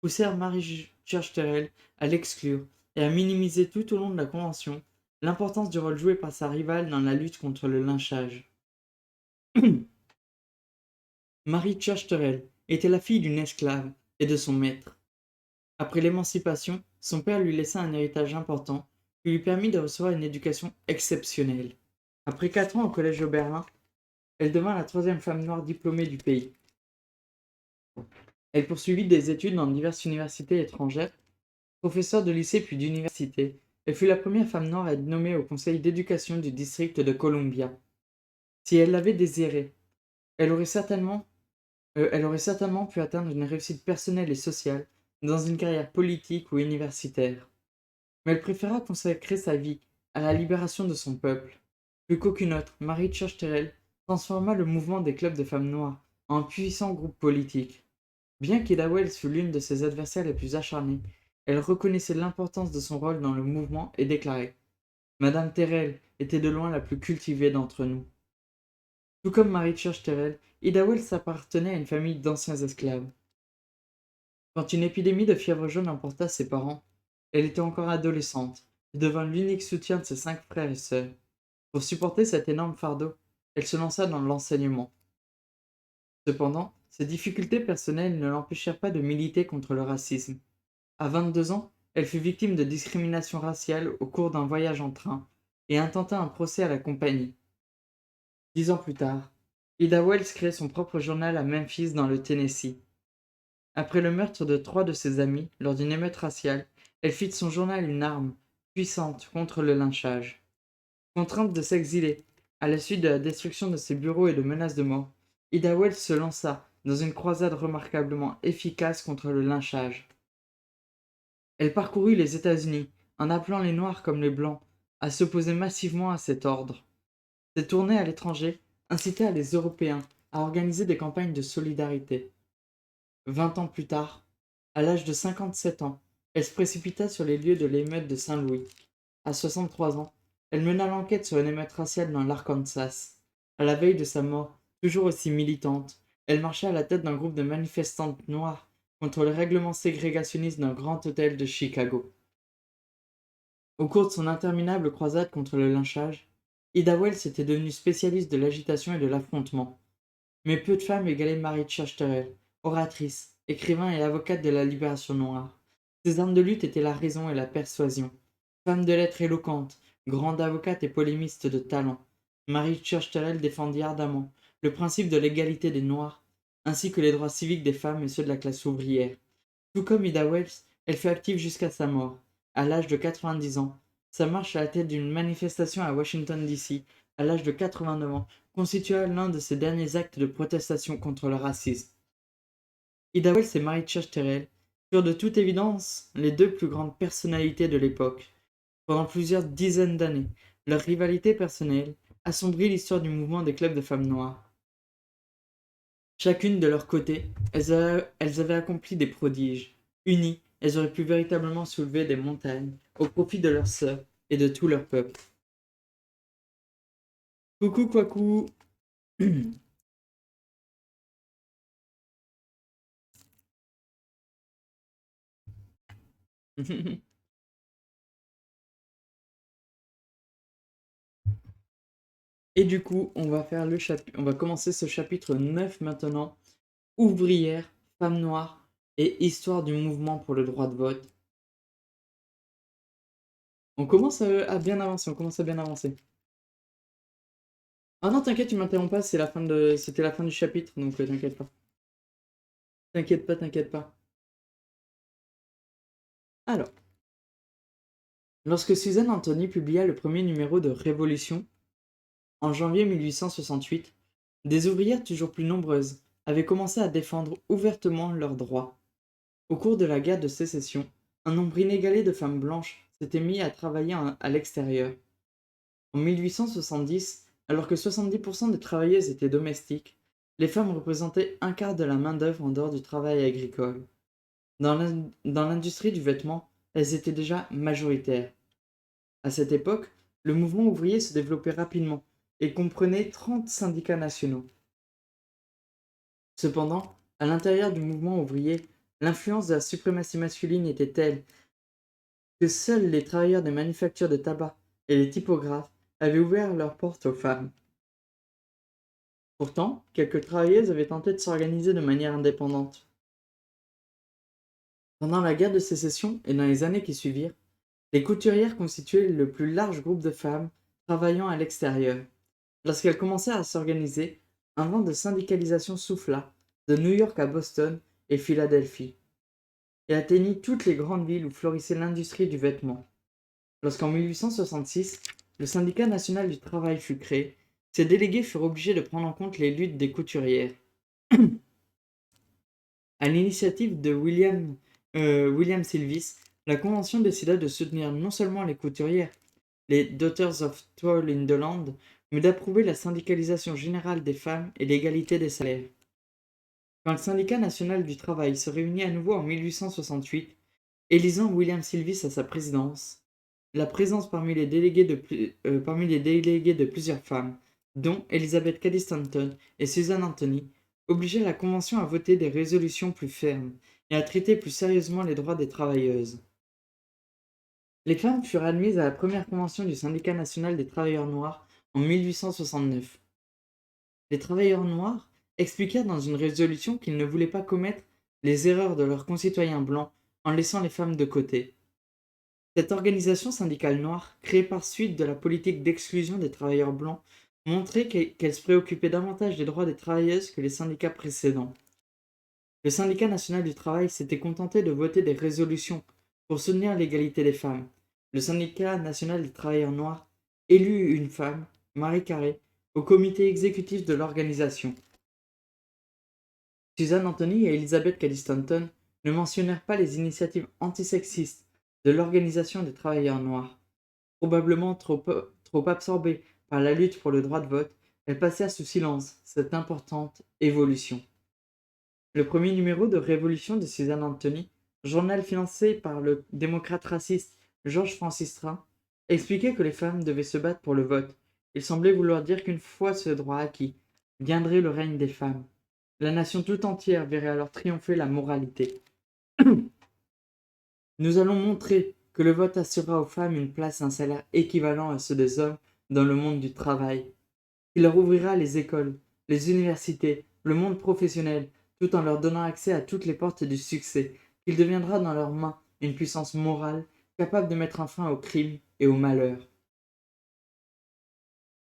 S1: poussèrent Mary Church Terrell à l'exclure et à minimiser tout au long de la convention l'importance du rôle joué par sa rivale dans la lutte contre le lynchage. Mary Church Terrell était la fille d'une esclave et de son maître. Après l'émancipation, son père lui laissa un héritage important qui lui permit de recevoir une éducation exceptionnelle. Après 4 ans au collège Oberlin, elle devint la 3e femme noire diplômée du pays. Elle poursuivit des études dans diverses universités étrangères. Professeure de lycée puis d'université, elle fut la première femme noire à être nommée au conseil d'éducation du district de Columbia. Si elle l'avait désiré, elle aurait certainement pu atteindre une réussite personnelle et sociale dans une carrière politique ou universitaire. Mais elle préféra consacrer sa vie à la libération de son peuple. Plus qu'aucune autre, Mary Church Terrell transforma le mouvement des clubs de femmes noires en un puissant groupe politique. Bien qu'Ida Wells fût l'une de ses adversaires les plus acharnés, elle reconnaissait l'importance de son rôle dans le mouvement et déclarait : « Madame Terrell était de loin la plus cultivée d'entre nous. » Tout comme Mary Church Terrell, Ida Wells appartenait à une famille d'anciens esclaves. Quand une épidémie de fièvre jaune emporta ses parents, elle était encore adolescente et devint l'unique soutien de ses 5 frères et sœurs. Pour supporter cet énorme fardeau, elle se lança dans l'enseignement. Cependant, ses difficultés personnelles ne l'empêchèrent pas de militer contre le racisme. À 22 ans, elle fut victime de discrimination raciale au cours d'un voyage en train et intenta un procès à la compagnie. 10 ans plus tard, Ida Wells crée son propre journal à Memphis dans le Tennessee. Après le meurtre de 3 de ses amis lors d'une émeute raciale, elle fit de son journal une arme puissante contre le lynchage. Contrainte de s'exiler à la suite de la destruction de ses bureaux et de menaces de mort, Ida Wells se lança dans une croisade remarquablement efficace contre le lynchage. Elle parcourut les États-Unis en appelant les Noirs comme les Blancs à s'opposer massivement à cet ordre. Ses tournées à l'étranger incitèrent les Européens à organiser des campagnes de solidarité. 20 ans plus tard, à l'âge de 57 ans, elle se précipita sur les lieux de l'émeute de Saint-Louis. À 63 ans, elle mena l'enquête sur une émeute raciale dans l'Arkansas. À la veille de sa mort, toujours aussi militante, elle marchait à la tête d'un groupe de manifestantes noires contre le règlement ségrégationniste d'un grand hôtel de Chicago. Au cours de son interminable croisade contre le lynchage, Ida Wells était devenue spécialiste de l'agitation et de l'affrontement. Mais peu de femmes égalaient Mary Church Terrell, oratrice, écrivain et avocate de la libération noire. Ses armes de lutte étaient la raison et la persuasion. Femme de lettres éloquente, grande avocate et polémiste de talent, Mary Church Terrell défendit ardemment le principe de l'égalité des Noirs, ainsi que les droits civiques des femmes et ceux de la classe ouvrière. Tout comme Ida Wells, elle fut active jusqu'à sa mort. À l'âge de 90 ans, sa marche à la tête d'une manifestation à Washington, D.C., à l'âge de 89 ans, constitua l'un de ses derniers actes de protestation contre le racisme. Ida Wells et Mary Church Terrell furent de toute évidence les 2 plus grandes personnalités de l'époque. Pendant plusieurs dizaines d'années, leur rivalité personnelle assombrit l'histoire du mouvement des clubs de femmes noires. Chacune de leur côté, elles avaient accompli des prodiges. Unies, elles auraient pu véritablement soulever des montagnes au profit de leurs sœurs et de tout leur peuple. Coucou Kwaku. Et du coup, on va commencer ce chapitre 9 maintenant. Ouvrière, femme noire et histoire du mouvement pour le droit de vote. On commence à bien avancer, Ah non, t'inquiète, tu m'interromps pas, c'était la fin du chapitre, donc t'inquiète pas. T'inquiète pas, t'inquiète pas. Alors, lorsque Suzanne Anthony publia le premier numéro de Révolution, en janvier 1868, des ouvrières toujours plus nombreuses avaient commencé à défendre ouvertement leurs droits. Au cours de la guerre de sécession, un nombre inégalé de femmes blanches s'était mis à travailler à l'extérieur. En 1870, alors que 70% des travailleuses étaient domestiques, les femmes représentaient un quart de la main-d'œuvre en dehors du travail agricole. Dans l'industrie du vêtement, elles étaient déjà majoritaires. À cette époque, le mouvement ouvrier se développait rapidement et comprenait 30 syndicats nationaux. Cependant, à l'intérieur du mouvement ouvrier, l'influence de la suprématie masculine était telle que seuls les travailleurs des manufactures de tabac et les typographes avaient ouvert leurs portes aux femmes. Pourtant, quelques travailleuses avaient tenté de s'organiser de manière indépendante. Pendant la guerre de sécession et dans les années qui suivirent, les couturières constituaient le plus large groupe de femmes travaillant à l'extérieur. Lorsqu'elles commencèrent à s'organiser, un vent de syndicalisation souffla, de New York à Boston et Philadelphie, et atteignit toutes les grandes villes où florissait l'industrie du vêtement. Lorsqu'en 1866, le syndicat national du travail fut créé, ses délégués furent obligés de prendre en compte les luttes des couturières. À l'initiative de William Silvis, la Convention décida de soutenir non seulement les couturières, les Daughters of Toil in the Land, mais d'approuver la syndicalisation générale des femmes et l'égalité des salaires. Quand le syndicat national du travail se réunit à nouveau en 1868, élisant William Silvis à sa présidence, la présence parmi les délégués de plusieurs femmes, dont Elizabeth Cady Stanton et Susan Anthony, obligeait la Convention à voter des résolutions plus fermes et à traiter plus sérieusement les droits des travailleuses. Les femmes furent admises à la première convention du syndicat national des travailleurs noirs en 1869. Les travailleurs noirs expliquèrent dans une résolution qu'ils ne voulaient pas commettre les erreurs de leurs concitoyens blancs en laissant les femmes de côté. Cette organisation syndicale noire, créée par suite de la politique d'exclusion des travailleurs blancs, montrait qu'elle se préoccupait davantage des droits des travailleuses que les syndicats précédents. Le syndicat national du travail s'était contenté de voter des résolutions pour soutenir l'égalité des femmes. Le syndicat national des travailleurs noirs élut une femme, Marie Carré, au comité exécutif de l'organisation. Susan Anthony et Elizabeth Cady Stanton ne mentionnèrent pas les initiatives antisexistes de l'organisation des travailleurs noirs. Probablement trop absorbées par la lutte pour le droit de vote, elles passèrent sous silence cette importante évolution. Le premier numéro de Révolution de Susan Anthony, journal financé par le démocrate raciste George Francis Train, expliquait que les femmes devaient se battre pour le vote. Il semblait vouloir dire qu'une fois ce droit acquis, viendrait le règne des femmes. La nation tout entière verrait alors triompher la moralité. Nous allons montrer que le vote assurera aux femmes une place et un salaire équivalent à ceux des hommes dans le monde du travail. Il leur ouvrira les écoles, les universités, le monde professionnel, tout en leur donnant accès à toutes les portes du succès, qu'il deviendra dans leurs mains une puissance morale capable de mettre un frein au crime et au malheur.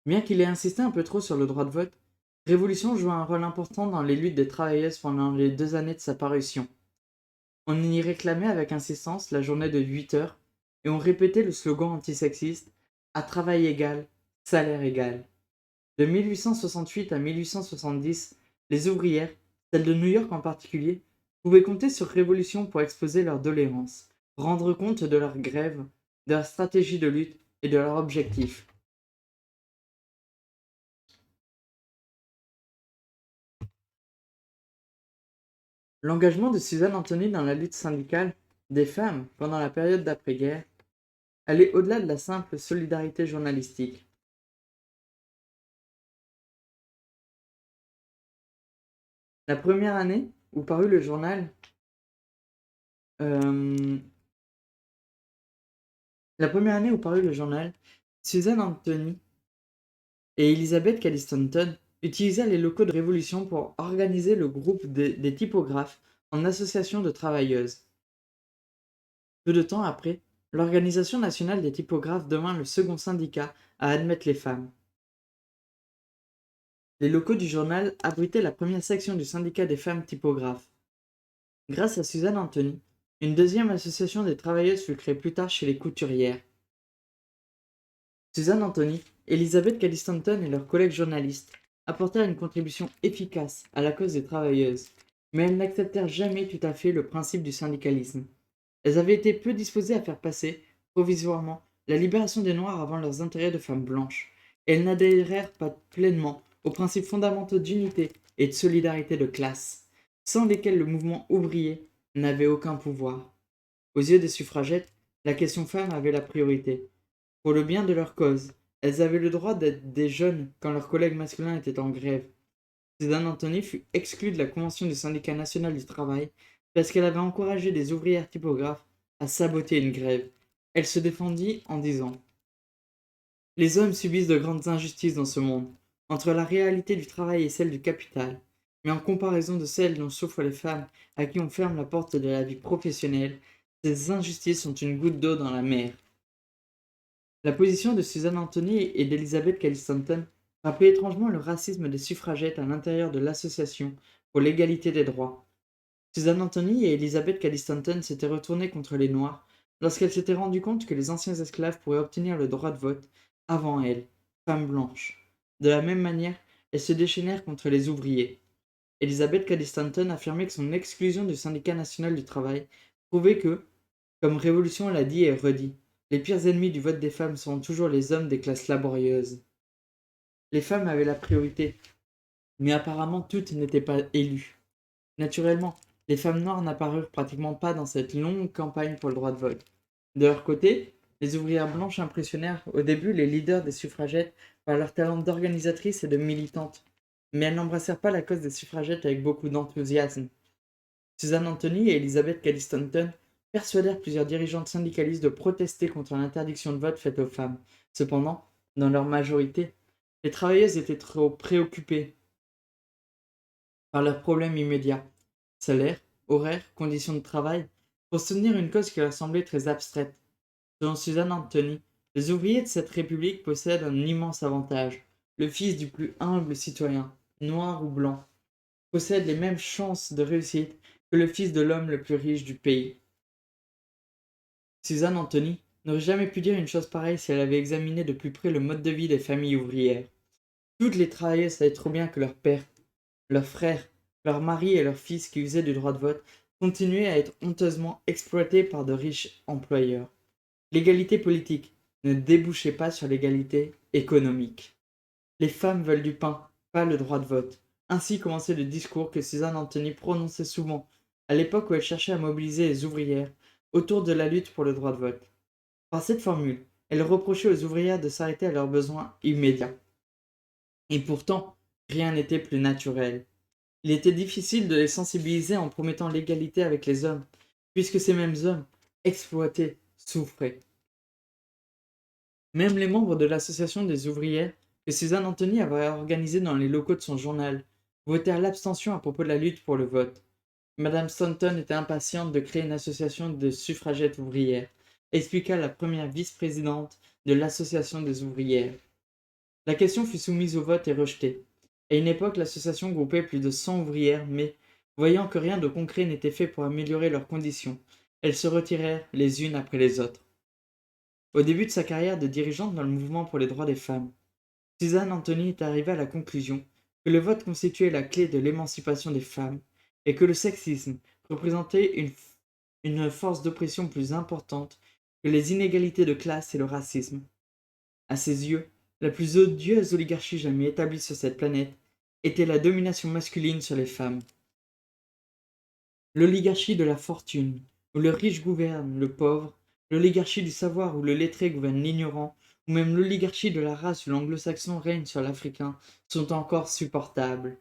S1: Bien qu'il ait insisté un peu trop sur le droit de vote, Révolution joua un rôle important dans les luttes des travailleuses pendant les 2 années de sa parution. On y réclamait avec insistance la journée de 8 heures et on répétait le slogan antisexiste à travail égal, salaire égal. De 1868 à 1870, les ouvrières, celles de New York en particulier, pouvaient compter sur Révolution pour exposer leurs doléances, rendre compte de leurs grèves, de leur stratégie de lutte et de leurs objectifs. L'engagement de Suzanne Anthony dans la lutte syndicale des femmes pendant la période d'après-guerre allait au-delà de la simple solidarité journalistique. La première année où parut le journal, euh, la première année où parut le journal, Suzanne Anthony et Elizabeth Cady Stanton utilisèrent les locaux de Révolution pour organiser le groupe des typographes en association de travailleuses. Peu de temps après, l'Organisation nationale des typographes devint le second syndicat à admettre les femmes. Les locaux du journal abritaient la première section du syndicat des femmes typographes. Grâce à Suzanne Anthony, une deuxième association des travailleuses fut créée plus tard chez les couturières. Suzanne Anthony, Elizabeth Cady Stanton et leurs collègues journalistes apportèrent une contribution efficace à la cause des travailleuses, mais elles n'acceptèrent jamais tout à fait le principe du syndicalisme. Elles avaient été peu disposées à faire passer, provisoirement, la libération des Noirs avant leurs intérêts de femmes blanches, et elles n'adhérèrent pas pleinement aux principes fondamentaux d'unité et de solidarité de classe, sans lesquels le mouvement ouvrier n'avait aucun pouvoir. Aux yeux des suffragettes, la question femme avait la priorité. Pour le bien de leur cause, elles avaient le droit d'être des jeunes quand leurs collègues masculins étaient en grève. Suzanne Anthony fut exclue de la convention du syndicat national du travail parce qu'elle avait encouragé des ouvrières typographes à saboter une grève. Elle se défendit en disant: les hommes subissent de grandes injustices dans ce monde, entre la réalité du travail et celle du capital, mais en comparaison de celles dont souffrent les femmes à qui on ferme la porte de la vie professionnelle, ces injustices sont une goutte d'eau dans la mer. La position de Suzanne Anthony et d'Elizabeth Cady Stanton rappelait étrangement le racisme des suffragettes à l'intérieur de l'association pour l'égalité des droits. Suzanne Anthony et Elizabeth Cady Stanton s'étaient retournées contre les Noirs lorsqu'elles s'étaient rendues compte que les anciens esclaves pourraient obtenir le droit de vote avant elles, femmes blanches. De la même manière, elles se déchaînèrent contre les ouvriers. Elizabeth Cady Stanton affirmait que son exclusion du syndicat national du travail prouvait que, comme Révolution l'a dit et redit, les pires ennemis du vote des femmes seront toujours les hommes des classes laborieuses. Les femmes avaient la priorité, mais apparemment toutes n'étaient pas élues. Naturellement, les femmes noires n'apparurent pratiquement pas dans cette longue campagne pour le droit de vote. De leur côté, les ouvrières blanches impressionnèrent au début les leaders des suffragettes par leur talent d'organisatrices et de militantes, mais elles n'embrassèrent pas la cause des suffragettes avec beaucoup d'enthousiasme. Suzanne Anthony et Elizabeth Cady Stanton persuadèrent plusieurs dirigeantes syndicalistes de protester contre l'interdiction de vote faite aux femmes. Cependant, dans leur majorité, les travailleuses étaient trop préoccupées par leurs problèmes immédiats, salaire, horaire, conditions de travail, pour soutenir une cause qui leur semblait très abstraite. Selon Suzanne Anthony, les ouvriers de cette république possèdent un immense avantage. Le fils du plus humble citoyen, noir ou blanc, possède les mêmes chances de réussite que le fils de l'homme le plus riche du pays. Suzanne Anthony n'aurait jamais pu dire une chose pareille si elle avait examiné de plus près le mode de vie des familles ouvrières. Toutes les travailleuses savaient trop bien que leur père, leurs frères, leurs maris et leurs fils qui usaient du droit de vote continuaient à être honteusement exploités par de riches employeurs. L'égalité politique ne débouchait pas sur l'égalité économique. Les femmes veulent du pain, pas le droit de vote. Ainsi commençait le discours que Suzanne Anthony prononçait souvent, à l'époque où elle cherchait à mobiliser les ouvrières autour de la lutte pour le droit de vote. Par cette formule, elle reprochait aux ouvrières de s'arrêter à leurs besoins immédiats. Et pourtant, rien n'était plus naturel. Il était difficile de les sensibiliser en promettant l'égalité avec les hommes, puisque ces mêmes hommes, exploités, souffraient. Même les membres de l'association des ouvrières, que Suzanne Anthony avait organisée dans les locaux de son journal, votèrent l'abstention à propos de la lutte pour le vote. Madame Stanton était impatiente de créer une association de suffragettes ouvrières, expliqua la première vice-présidente de l'association des ouvrières. La question fut soumise au vote et rejetée. À une époque, l'association groupait plus de 100 ouvrières, mais, voyant que rien de concret n'était fait pour améliorer leurs conditions, elles se retirèrent les unes après les autres. Au début de sa carrière de dirigeante dans le mouvement pour les droits des femmes, Suzanne Anthony est arrivée à la conclusion que le vote constituait la clé de l'émancipation des femmes et que le sexisme représentait une force d'oppression plus importante que les inégalités de classe et le racisme. À ses yeux, la plus odieuse oligarchie jamais établie sur cette planète était la domination masculine sur les femmes. L'oligarchie de la fortune, où le riche gouverne le pauvre, l'oligarchie du savoir où le lettré gouverne l'ignorant, ou même l'oligarchie de la race où l'anglo-saxon règne sur l'africain, sont encore supportables.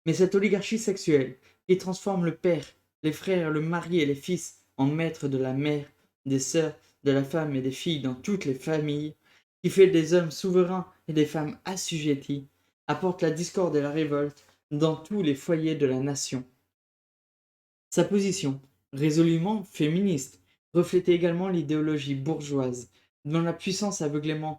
S1: Mais cette oligarchie sexuelle, qui transforme le père, les frères, le mari et les fils en maîtres de la mère, des sœurs, de la femme et des filles dans toutes les familles, qui fait des hommes souverains et des femmes assujetties, apporte la discorde et la révolte dans tous les foyers de la nation. Sa position, résolument féministe, reflétait également l'idéologie bourgeoise, dont la puissance aveuglante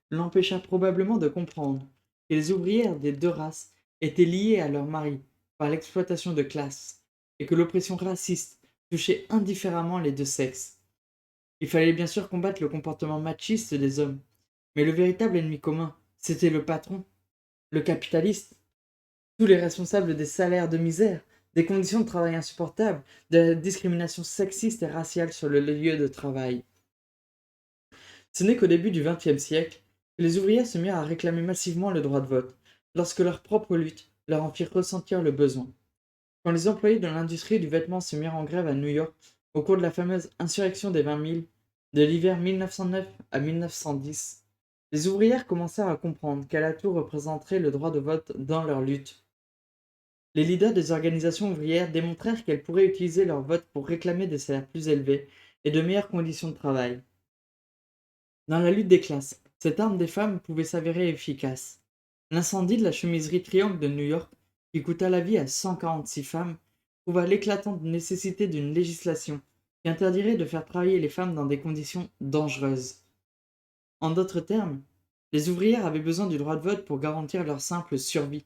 S1: l'empêcha probablement de comprendre que les ouvrières des deux races étaient liées à leurs maris par l'exploitation de classe, et que l'oppression raciste touchait indifféremment les deux sexes. Il fallait bien sûr combattre le comportement machiste des hommes, mais le véritable ennemi commun, c'était le patron, le capitaliste, tous les responsables des salaires de misère, des conditions de travail insupportables, de la discrimination sexiste et raciale sur le lieu de travail. Ce n'est qu'au début du XXe siècle que les ouvriers se mirent à réclamer massivement le droit de vote, lorsque leur propre lutte leur en fit ressentir le besoin. Quand les employés de l'industrie du vêtement se mirent en grève à New York au cours de la fameuse insurrection des 20 000 de l'hiver 1909 à 1910, les ouvrières commencèrent à comprendre qu'à la tour représenterait le droit de vote dans leur lutte. Les leaders des organisations ouvrières démontrèrent qu'elles pourraient utiliser leur vote pour réclamer des salaires plus élevés et de meilleures conditions de travail. Dans la lutte des classes, cette arme des femmes pouvait s'avérer efficace. L'incendie de la chemiserie Triangle de New York, qui coûta la vie à 146 femmes, prouva l'éclatante nécessité d'une législation qui interdirait de faire travailler les femmes dans des conditions dangereuses. En d'autres termes, les ouvrières avaient besoin du droit de vote pour garantir leur simple survie.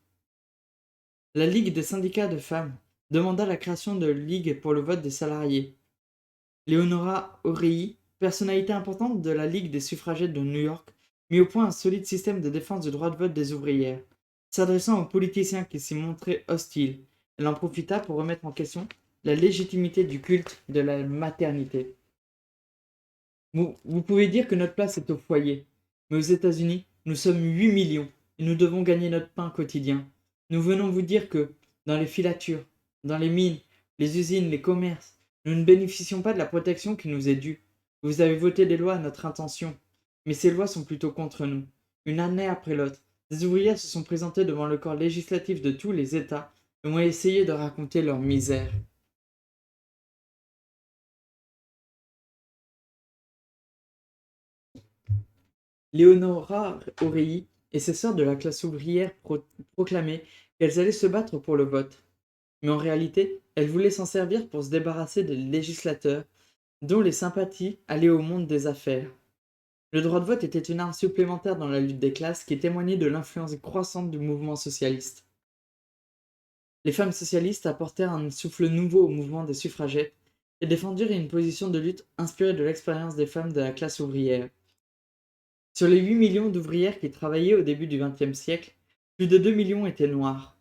S1: La Ligue des syndicats de femmes demanda la création de ligues pour le vote des salariés. Leonora Orei, personnalité importante de la Ligue des suffragettes de New York, mit au point un solide système de défense du droit de vote des ouvrières. S'adressant aux politiciens qui s'y montraient hostiles, elle en profita pour remettre en question la légitimité du culte de la maternité. Vous pouvez dire que notre place est au foyer, mais aux États-Unis, nous sommes 8 millions et nous devons gagner notre pain quotidien. Nous venons vous dire que, dans les filatures, dans les mines, les usines, les commerces, nous ne bénéficions pas de la protection qui nous est due. Vous avez voté des lois à notre intention, mais ces lois sont plutôt contre nous. Une année après l'autre, des ouvrières se sont présentées devant le corps législatif de tous les États et ont essayé de raconter leur misère. Leonora Orei et ses sœurs de la classe ouvrière proclamaient qu'elles allaient se battre pour le vote. Mais en réalité, elles voulaient s'en servir pour se débarrasser des législateurs dont les sympathies allaient au monde des affaires. Le droit de vote était une arme supplémentaire dans la lutte des classes qui témoignait de l'influence croissante du mouvement socialiste. Les femmes socialistes apportèrent un souffle nouveau au mouvement des suffragettes et défendirent une position de lutte inspirée de l'expérience des femmes de la classe ouvrière. Sur les 8 millions d'ouvrières qui travaillaient au début du XXe siècle, plus de 2 millions étaient noires.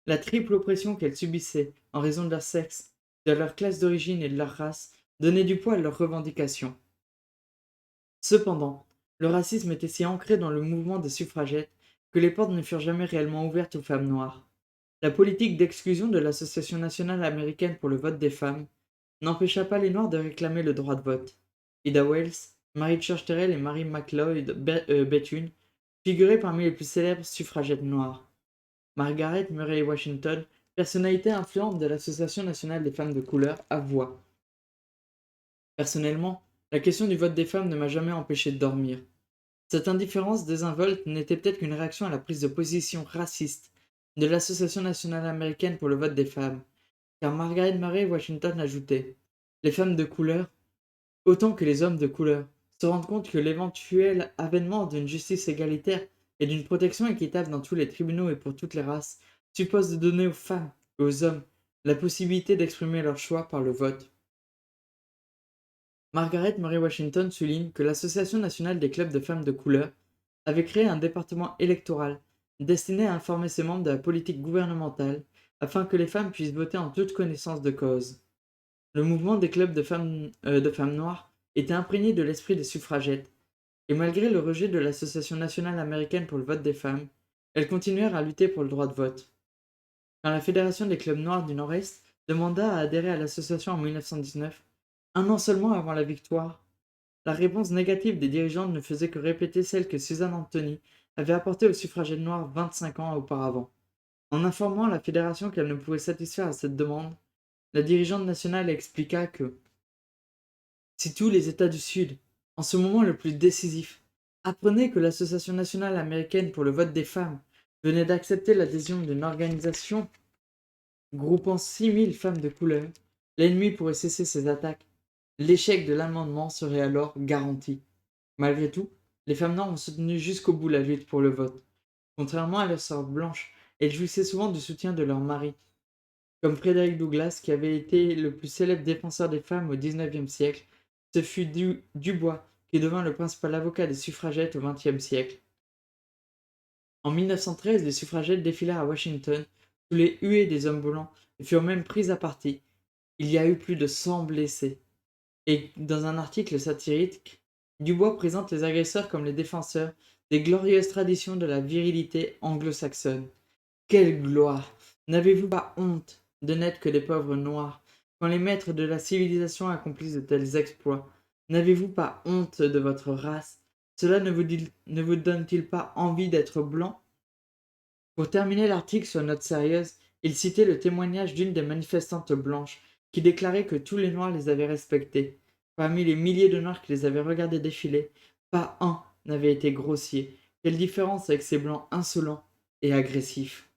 S1: La triple oppression qu'elles subissaient en raison de leur sexe, de leur classe d'origine et de leur race donnait du poids à leurs revendications. Cependant, le racisme était si ancré dans le mouvement des suffragettes que les portes ne furent jamais réellement ouvertes aux femmes noires. La politique d'exclusion de l'Association nationale américaine pour le vote des femmes n'empêcha pas les Noirs de réclamer le droit de vote. Ida Wells, Mary Church Terrell et Mary McLeod Bethune figuraient parmi les plus célèbres suffragettes noires. Margaret Murray Washington, personnalité influente de l'Association nationale des femmes de couleur, avoua: Personnellement, la question du vote des femmes ne m'a jamais empêché de dormir. Cette indifférence désinvolte n'était peut-être qu'une réaction à la prise de position raciste de l'Association nationale américaine pour le vote des femmes, car Margaret Murray Washington ajoutait: Les femmes de couleur, autant que les hommes de couleur, se rendent compte que l'éventuel avènement d'une justice égalitaire et d'une protection équitable dans tous les tribunaux et pour toutes les races suppose de donner aux femmes et aux hommes la possibilité d'exprimer leur choix par le vote. Margaret Murray Washington souligne que l'Association nationale des clubs de femmes de couleur avait créé un département électoral destiné à informer ses membres de la politique gouvernementale afin que les femmes puissent voter en toute connaissance de cause. Le mouvement des clubs de femmes noires était imprégné de l'esprit des suffragettes, et malgré le rejet de l'Association nationale américaine pour le vote des femmes, elles continuèrent à lutter pour le droit de vote. Quand la Fédération des clubs noirs du Nord-Est demanda à adhérer à l'association en 1919, un an seulement avant la victoire, la réponse négative des dirigeantes ne faisait que répéter celle que Susan Anthony avait apportée aux suffragettes noires 25 ans auparavant. En informant la Fédération qu'elle ne pouvait satisfaire à cette demande, la dirigeante nationale expliqua que si tous les États du Sud, en ce moment le plus décisif, apprenaient que l'Association nationale américaine pour le vote des femmes venait d'accepter l'adhésion d'une organisation groupant 6 000 femmes de couleur, l'ennemi pourrait cesser ses attaques. L'échec de l'amendement serait alors garanti. Malgré tout, les femmes noires ont soutenu jusqu'au bout la lutte pour le vote, Contrairement à leurs sœurs blanches, elles jouissaient souvent du soutien de leur mari, comme Frédéric Douglass, qui avait été le plus célèbre défenseur des femmes au XIXe siècle. Ce fut Dubois qui devint le principal avocat des suffragettes au XXe siècle. En 1913, les suffragettes défilèrent à Washington sous les huées des hommes blancs et furent même prises à partie. Il y a eu plus de 100 blessés. Et dans un article satirique, Dubois présente les agresseurs comme les défenseurs des glorieuses traditions de la virilité anglo-saxonne. Quelle gloire! N'avez-vous pas honte de n'être que des pauvres noirs, quand les maîtres de la civilisation accomplissent de tels exploits? N'avez-vous pas honte de votre race? Cela ne vous donne-t-il pas envie d'être blanc? Pour terminer l'article sur note sérieuse, il citait le témoignage d'une des manifestantes blanches, qui déclarait que tous les noirs les avaient respectées. Parmi les milliers de noirs qui les avaient regardés défiler, pas un n'avait été grossier. Quelle différence avec ces blancs insolents et agressifs!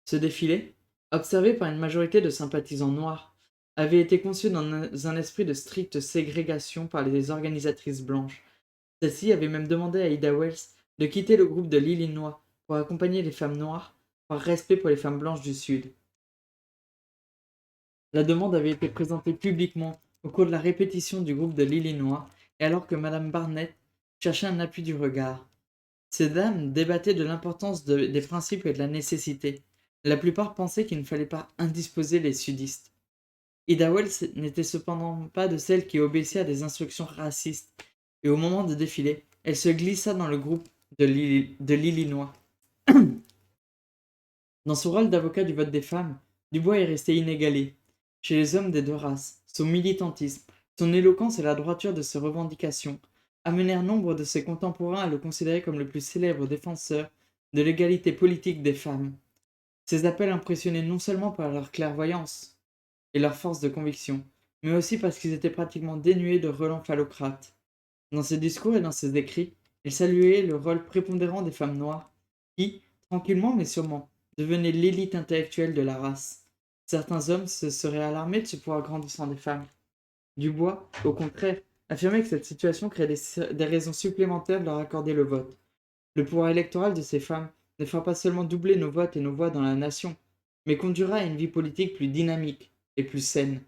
S1: Ce défilé, observé par une majorité de sympathisants noirs, avait été conçu dans un esprit de stricte ségrégation par les organisatrices blanches. Celles-ci avaient même demandé à Ida Wells de quitter le groupe de l'Illinois pour accompagner les femmes noires, par respect pour les femmes blanches du Sud. La demande avait été présentée publiquement au cours de la répétition du groupe de l'Illinois, et alors que Madame Barnett cherchait un appui du regard. Ces dames débattaient de l'importance des principes et de la nécessité. La plupart pensaient qu'il ne fallait pas indisposer les sudistes. Ida Wells n'était cependant pas de celles qui obéissaient à des instructions racistes, et au moment de défiler, elle se glissa dans le groupe de l'Illinois. Dans son rôle d'avocat du vote des femmes, Dubois est resté inégalé. Chez les hommes des deux races, son militantisme, son éloquence et la droiture de ses revendications amenèrent nombre de ses contemporains à le considérer comme le plus célèbre défenseur de l'égalité politique des femmes. Ces appels impressionnaient non seulement par leur clairvoyance et leur force de conviction, mais aussi parce qu'ils étaient pratiquement dénués de relents phallocrates. Dans ses discours et dans ses écrits, il saluait le rôle prépondérant des femmes noires, qui, tranquillement mais sûrement, devenaient l'élite intellectuelle de la race. Certains hommes se seraient alarmés de ce pouvoir grandissant des femmes. Dubois, au contraire, affirmait que cette situation créait des raisons supplémentaires de leur accorder le vote. Le pouvoir électoral de ces femmes ne fera pas seulement doubler nos votes et nos voix dans la nation, mais conduira à une vie politique plus dynamique et plus saine.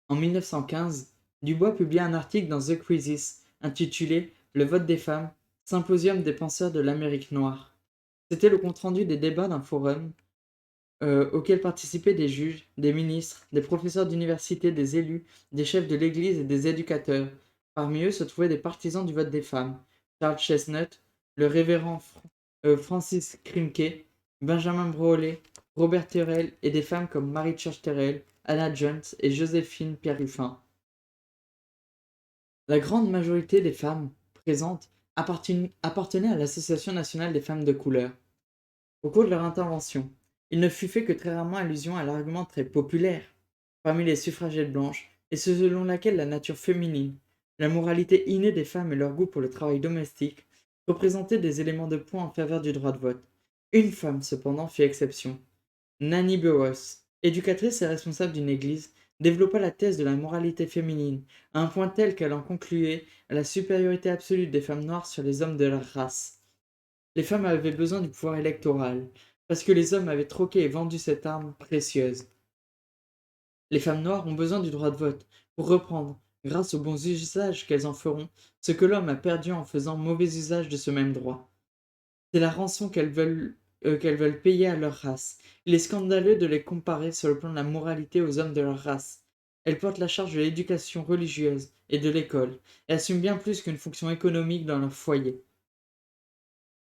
S1: En 1915, Dubois publia un article dans The Crisis intitulé Le vote des femmes, symposium des penseurs de l'Amérique noire. C'était le compte-rendu des débats d'un forum auquel participaient des juges, des ministres, des professeurs d'université, des élus, des chefs de l'Église et des éducateurs. Parmi eux se trouvaient des partisans du vote des femmes, Charles Chesnut, le révérend Francis Krimke, Benjamin Brownlee, Robert Terrell et des femmes comme Mary Church Terrell, Anna Jones et Joséphine Pierre-Ruffin. La grande majorité des femmes présentes appartenaient à l'Association nationale des femmes de couleur. Au cours de leur intervention, il ne fut fait que très rarement allusion à l'argument très populaire parmi les suffragettes blanches, et selon laquelle la nature féminine, la moralité innée des femmes et leur goût pour le travail domestique représentaient des éléments de poids en faveur du droit de vote. Une femme, cependant, fit exception. Nanny Burroughs, éducatrice et responsable d'une église, développa la thèse de la moralité féminine, à un point tel qu'elle en concluait à la supériorité absolue des femmes noires sur les hommes de leur race. Les femmes avaient besoin du pouvoir électoral, parce que les hommes avaient troqué et vendu cette arme précieuse. Les femmes noires ont besoin du droit de vote, pour reprendre, grâce aux bons usages qu'elles en feront, ce que l'homme a perdu en faisant mauvais usage de ce même droit. C'est la rançon qu'elles veulent payer à leur race. Il est scandaleux de les comparer sur le plan de la moralité aux hommes de leur race. Elles portent la charge de l'éducation religieuse et de l'école, et assument bien plus qu'une fonction économique dans leur foyer.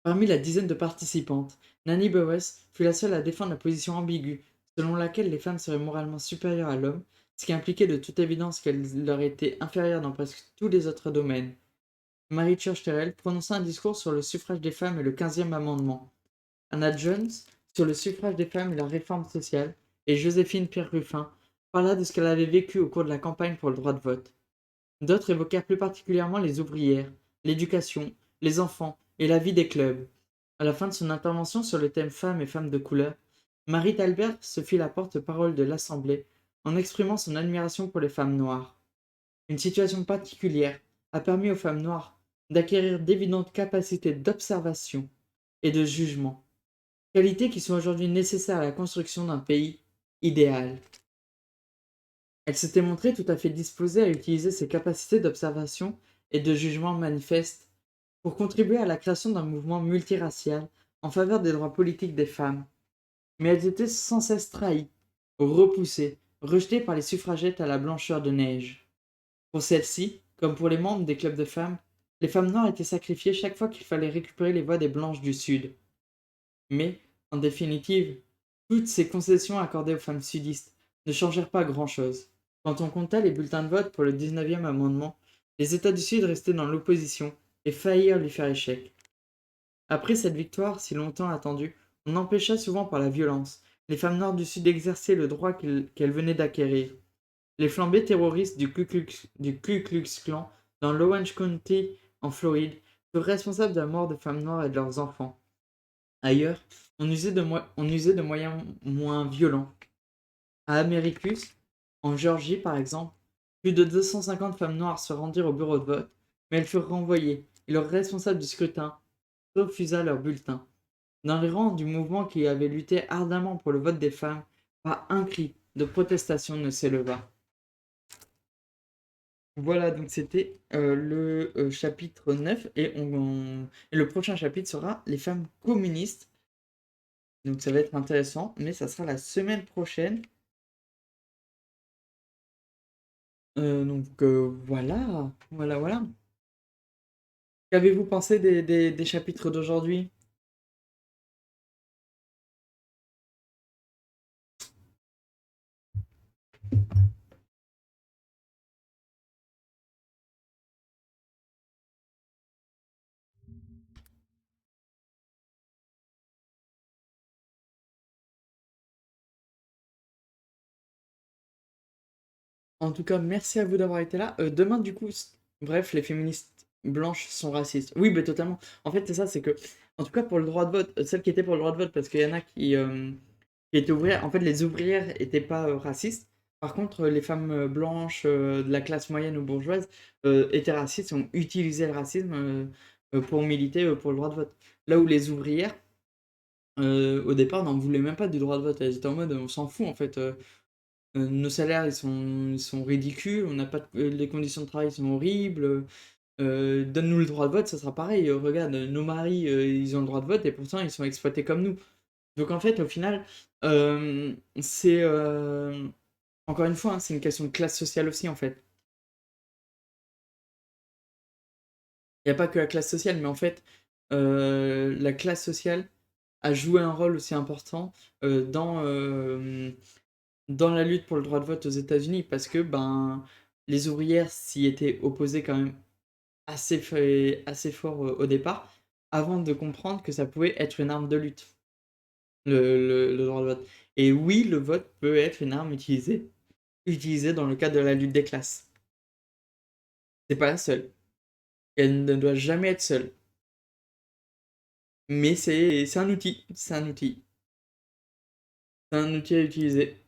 S1: Parmi la dizaine de participantes, Nanny Burroughs fut la seule à défendre la position ambiguë, selon laquelle les femmes seraient moralement supérieures à l'homme, ce qui impliquait de toute évidence qu'elles leur étaient inférieures dans presque tous les autres domaines. Mary Church Terrell prononça un discours sur le suffrage des femmes et le 15e amendement. Anna Jones sur le suffrage des femmes et la réforme sociale, et Joséphine Pierre-Ruffin parla de ce qu'elle avait vécu au cours de la campagne pour le droit de vote. D'autres évoquèrent plus particulièrement les ouvrières, l'éducation, les enfants et la vie des clubs. À la fin de son intervention sur le thème femmes et femmes de couleur, Marie Talbert se fit la porte-parole de l'Assemblée en exprimant son admiration pour les femmes noires. Une situation particulière a permis aux femmes noires d'acquérir d'évidentes capacités d'observation et de jugement, qualités qui sont aujourd'hui nécessaires à la construction d'un pays idéal. Elle s'était montrée tout à fait disposée à utiliser ses capacités d'observation et de jugement manifestes pour contribuer à la création d'un mouvement multiracial en faveur des droits politiques des femmes. Mais elles étaient sans cesse trahies, repoussées, rejetées par les suffragettes à la blancheur de neige. Pour celles-ci, comme pour les membres des clubs de femmes, les femmes noires étaient sacrifiées chaque fois qu'il fallait récupérer les voix des blanches du Sud. Mais, en définitive, toutes ces concessions accordées aux femmes sudistes ne changèrent pas grand-chose. Quand on compta les bulletins de vote pour le 19e amendement, les États du Sud restaient dans l'opposition et faillirent lui faire échec. Après cette victoire si longtemps attendue, on empêcha souvent par la violence les femmes noires du Sud d'exercer le droit qu'elles venaient d'acquérir. Les flambées terroristes du Ku Klux Klan dans l'Orange County en Floride furent responsables de la mort de femmes noires et de leurs enfants. Ailleurs, on usait de moyens moins violents. À Americus, en Géorgie par exemple, plus de 250 femmes noires se rendirent au bureau de vote, mais elles furent renvoyées et leur responsable du scrutin refusa leur bulletin. Dans les rangs du mouvement qui avait lutté ardemment pour le vote des femmes, pas un cri de protestation ne s'éleva. Voilà, donc c'était le chapitre 9 et le prochain chapitre sera les femmes communistes. Donc ça va être intéressant, mais ça sera la semaine prochaine. Voilà, voilà, voilà. Qu'avez-vous pensé des chapitres d'aujourd'hui? En tout cas, merci à vous d'avoir été là. Demain, du coup, bref, les féministes blanches sont racistes. Oui, mais totalement. En fait, c'est ça, c'est que, en tout cas, pour le droit de vote, celles qui étaient pour le droit de vote, parce qu'il y en a qui étaient ouvrières, en fait, les ouvrières étaient pas racistes. Par contre, les femmes blanches de la classe moyenne ou bourgeoise étaient racistes et ont utilisé le racisme pour militer pour le droit de vote. Là où les ouvrières, au départ, n'en voulaient même pas du droit de vote. Elles étaient en mode, on s'en fout, en fait. Nos salaires, ils sont ridicules, on n'a pas les conditions de travail sont horribles. Donne-nous le droit de vote, ça sera pareil. Regarde, nos maris, ils ont le droit de vote et pourtant ils sont exploités comme nous. Donc en fait, au final, c'est encore une fois, hein, c'est une question de classe sociale aussi en fait. Il n'y a pas que la classe sociale, mais en fait, la classe sociale a joué un rôle aussi important dans la lutte pour le droit de vote aux États-Unis parce que ben les ouvrières s'y étaient opposées quand même assez fort au départ, avant de comprendre que ça pouvait être une arme de lutte, le droit de vote. Et oui, le vote peut être une arme utilisée dans le cadre de la lutte des classes. C'est pas la seule. Elle ne doit jamais être seule. Mais c'est un outil. C'est un outil. C'est un outil à utiliser.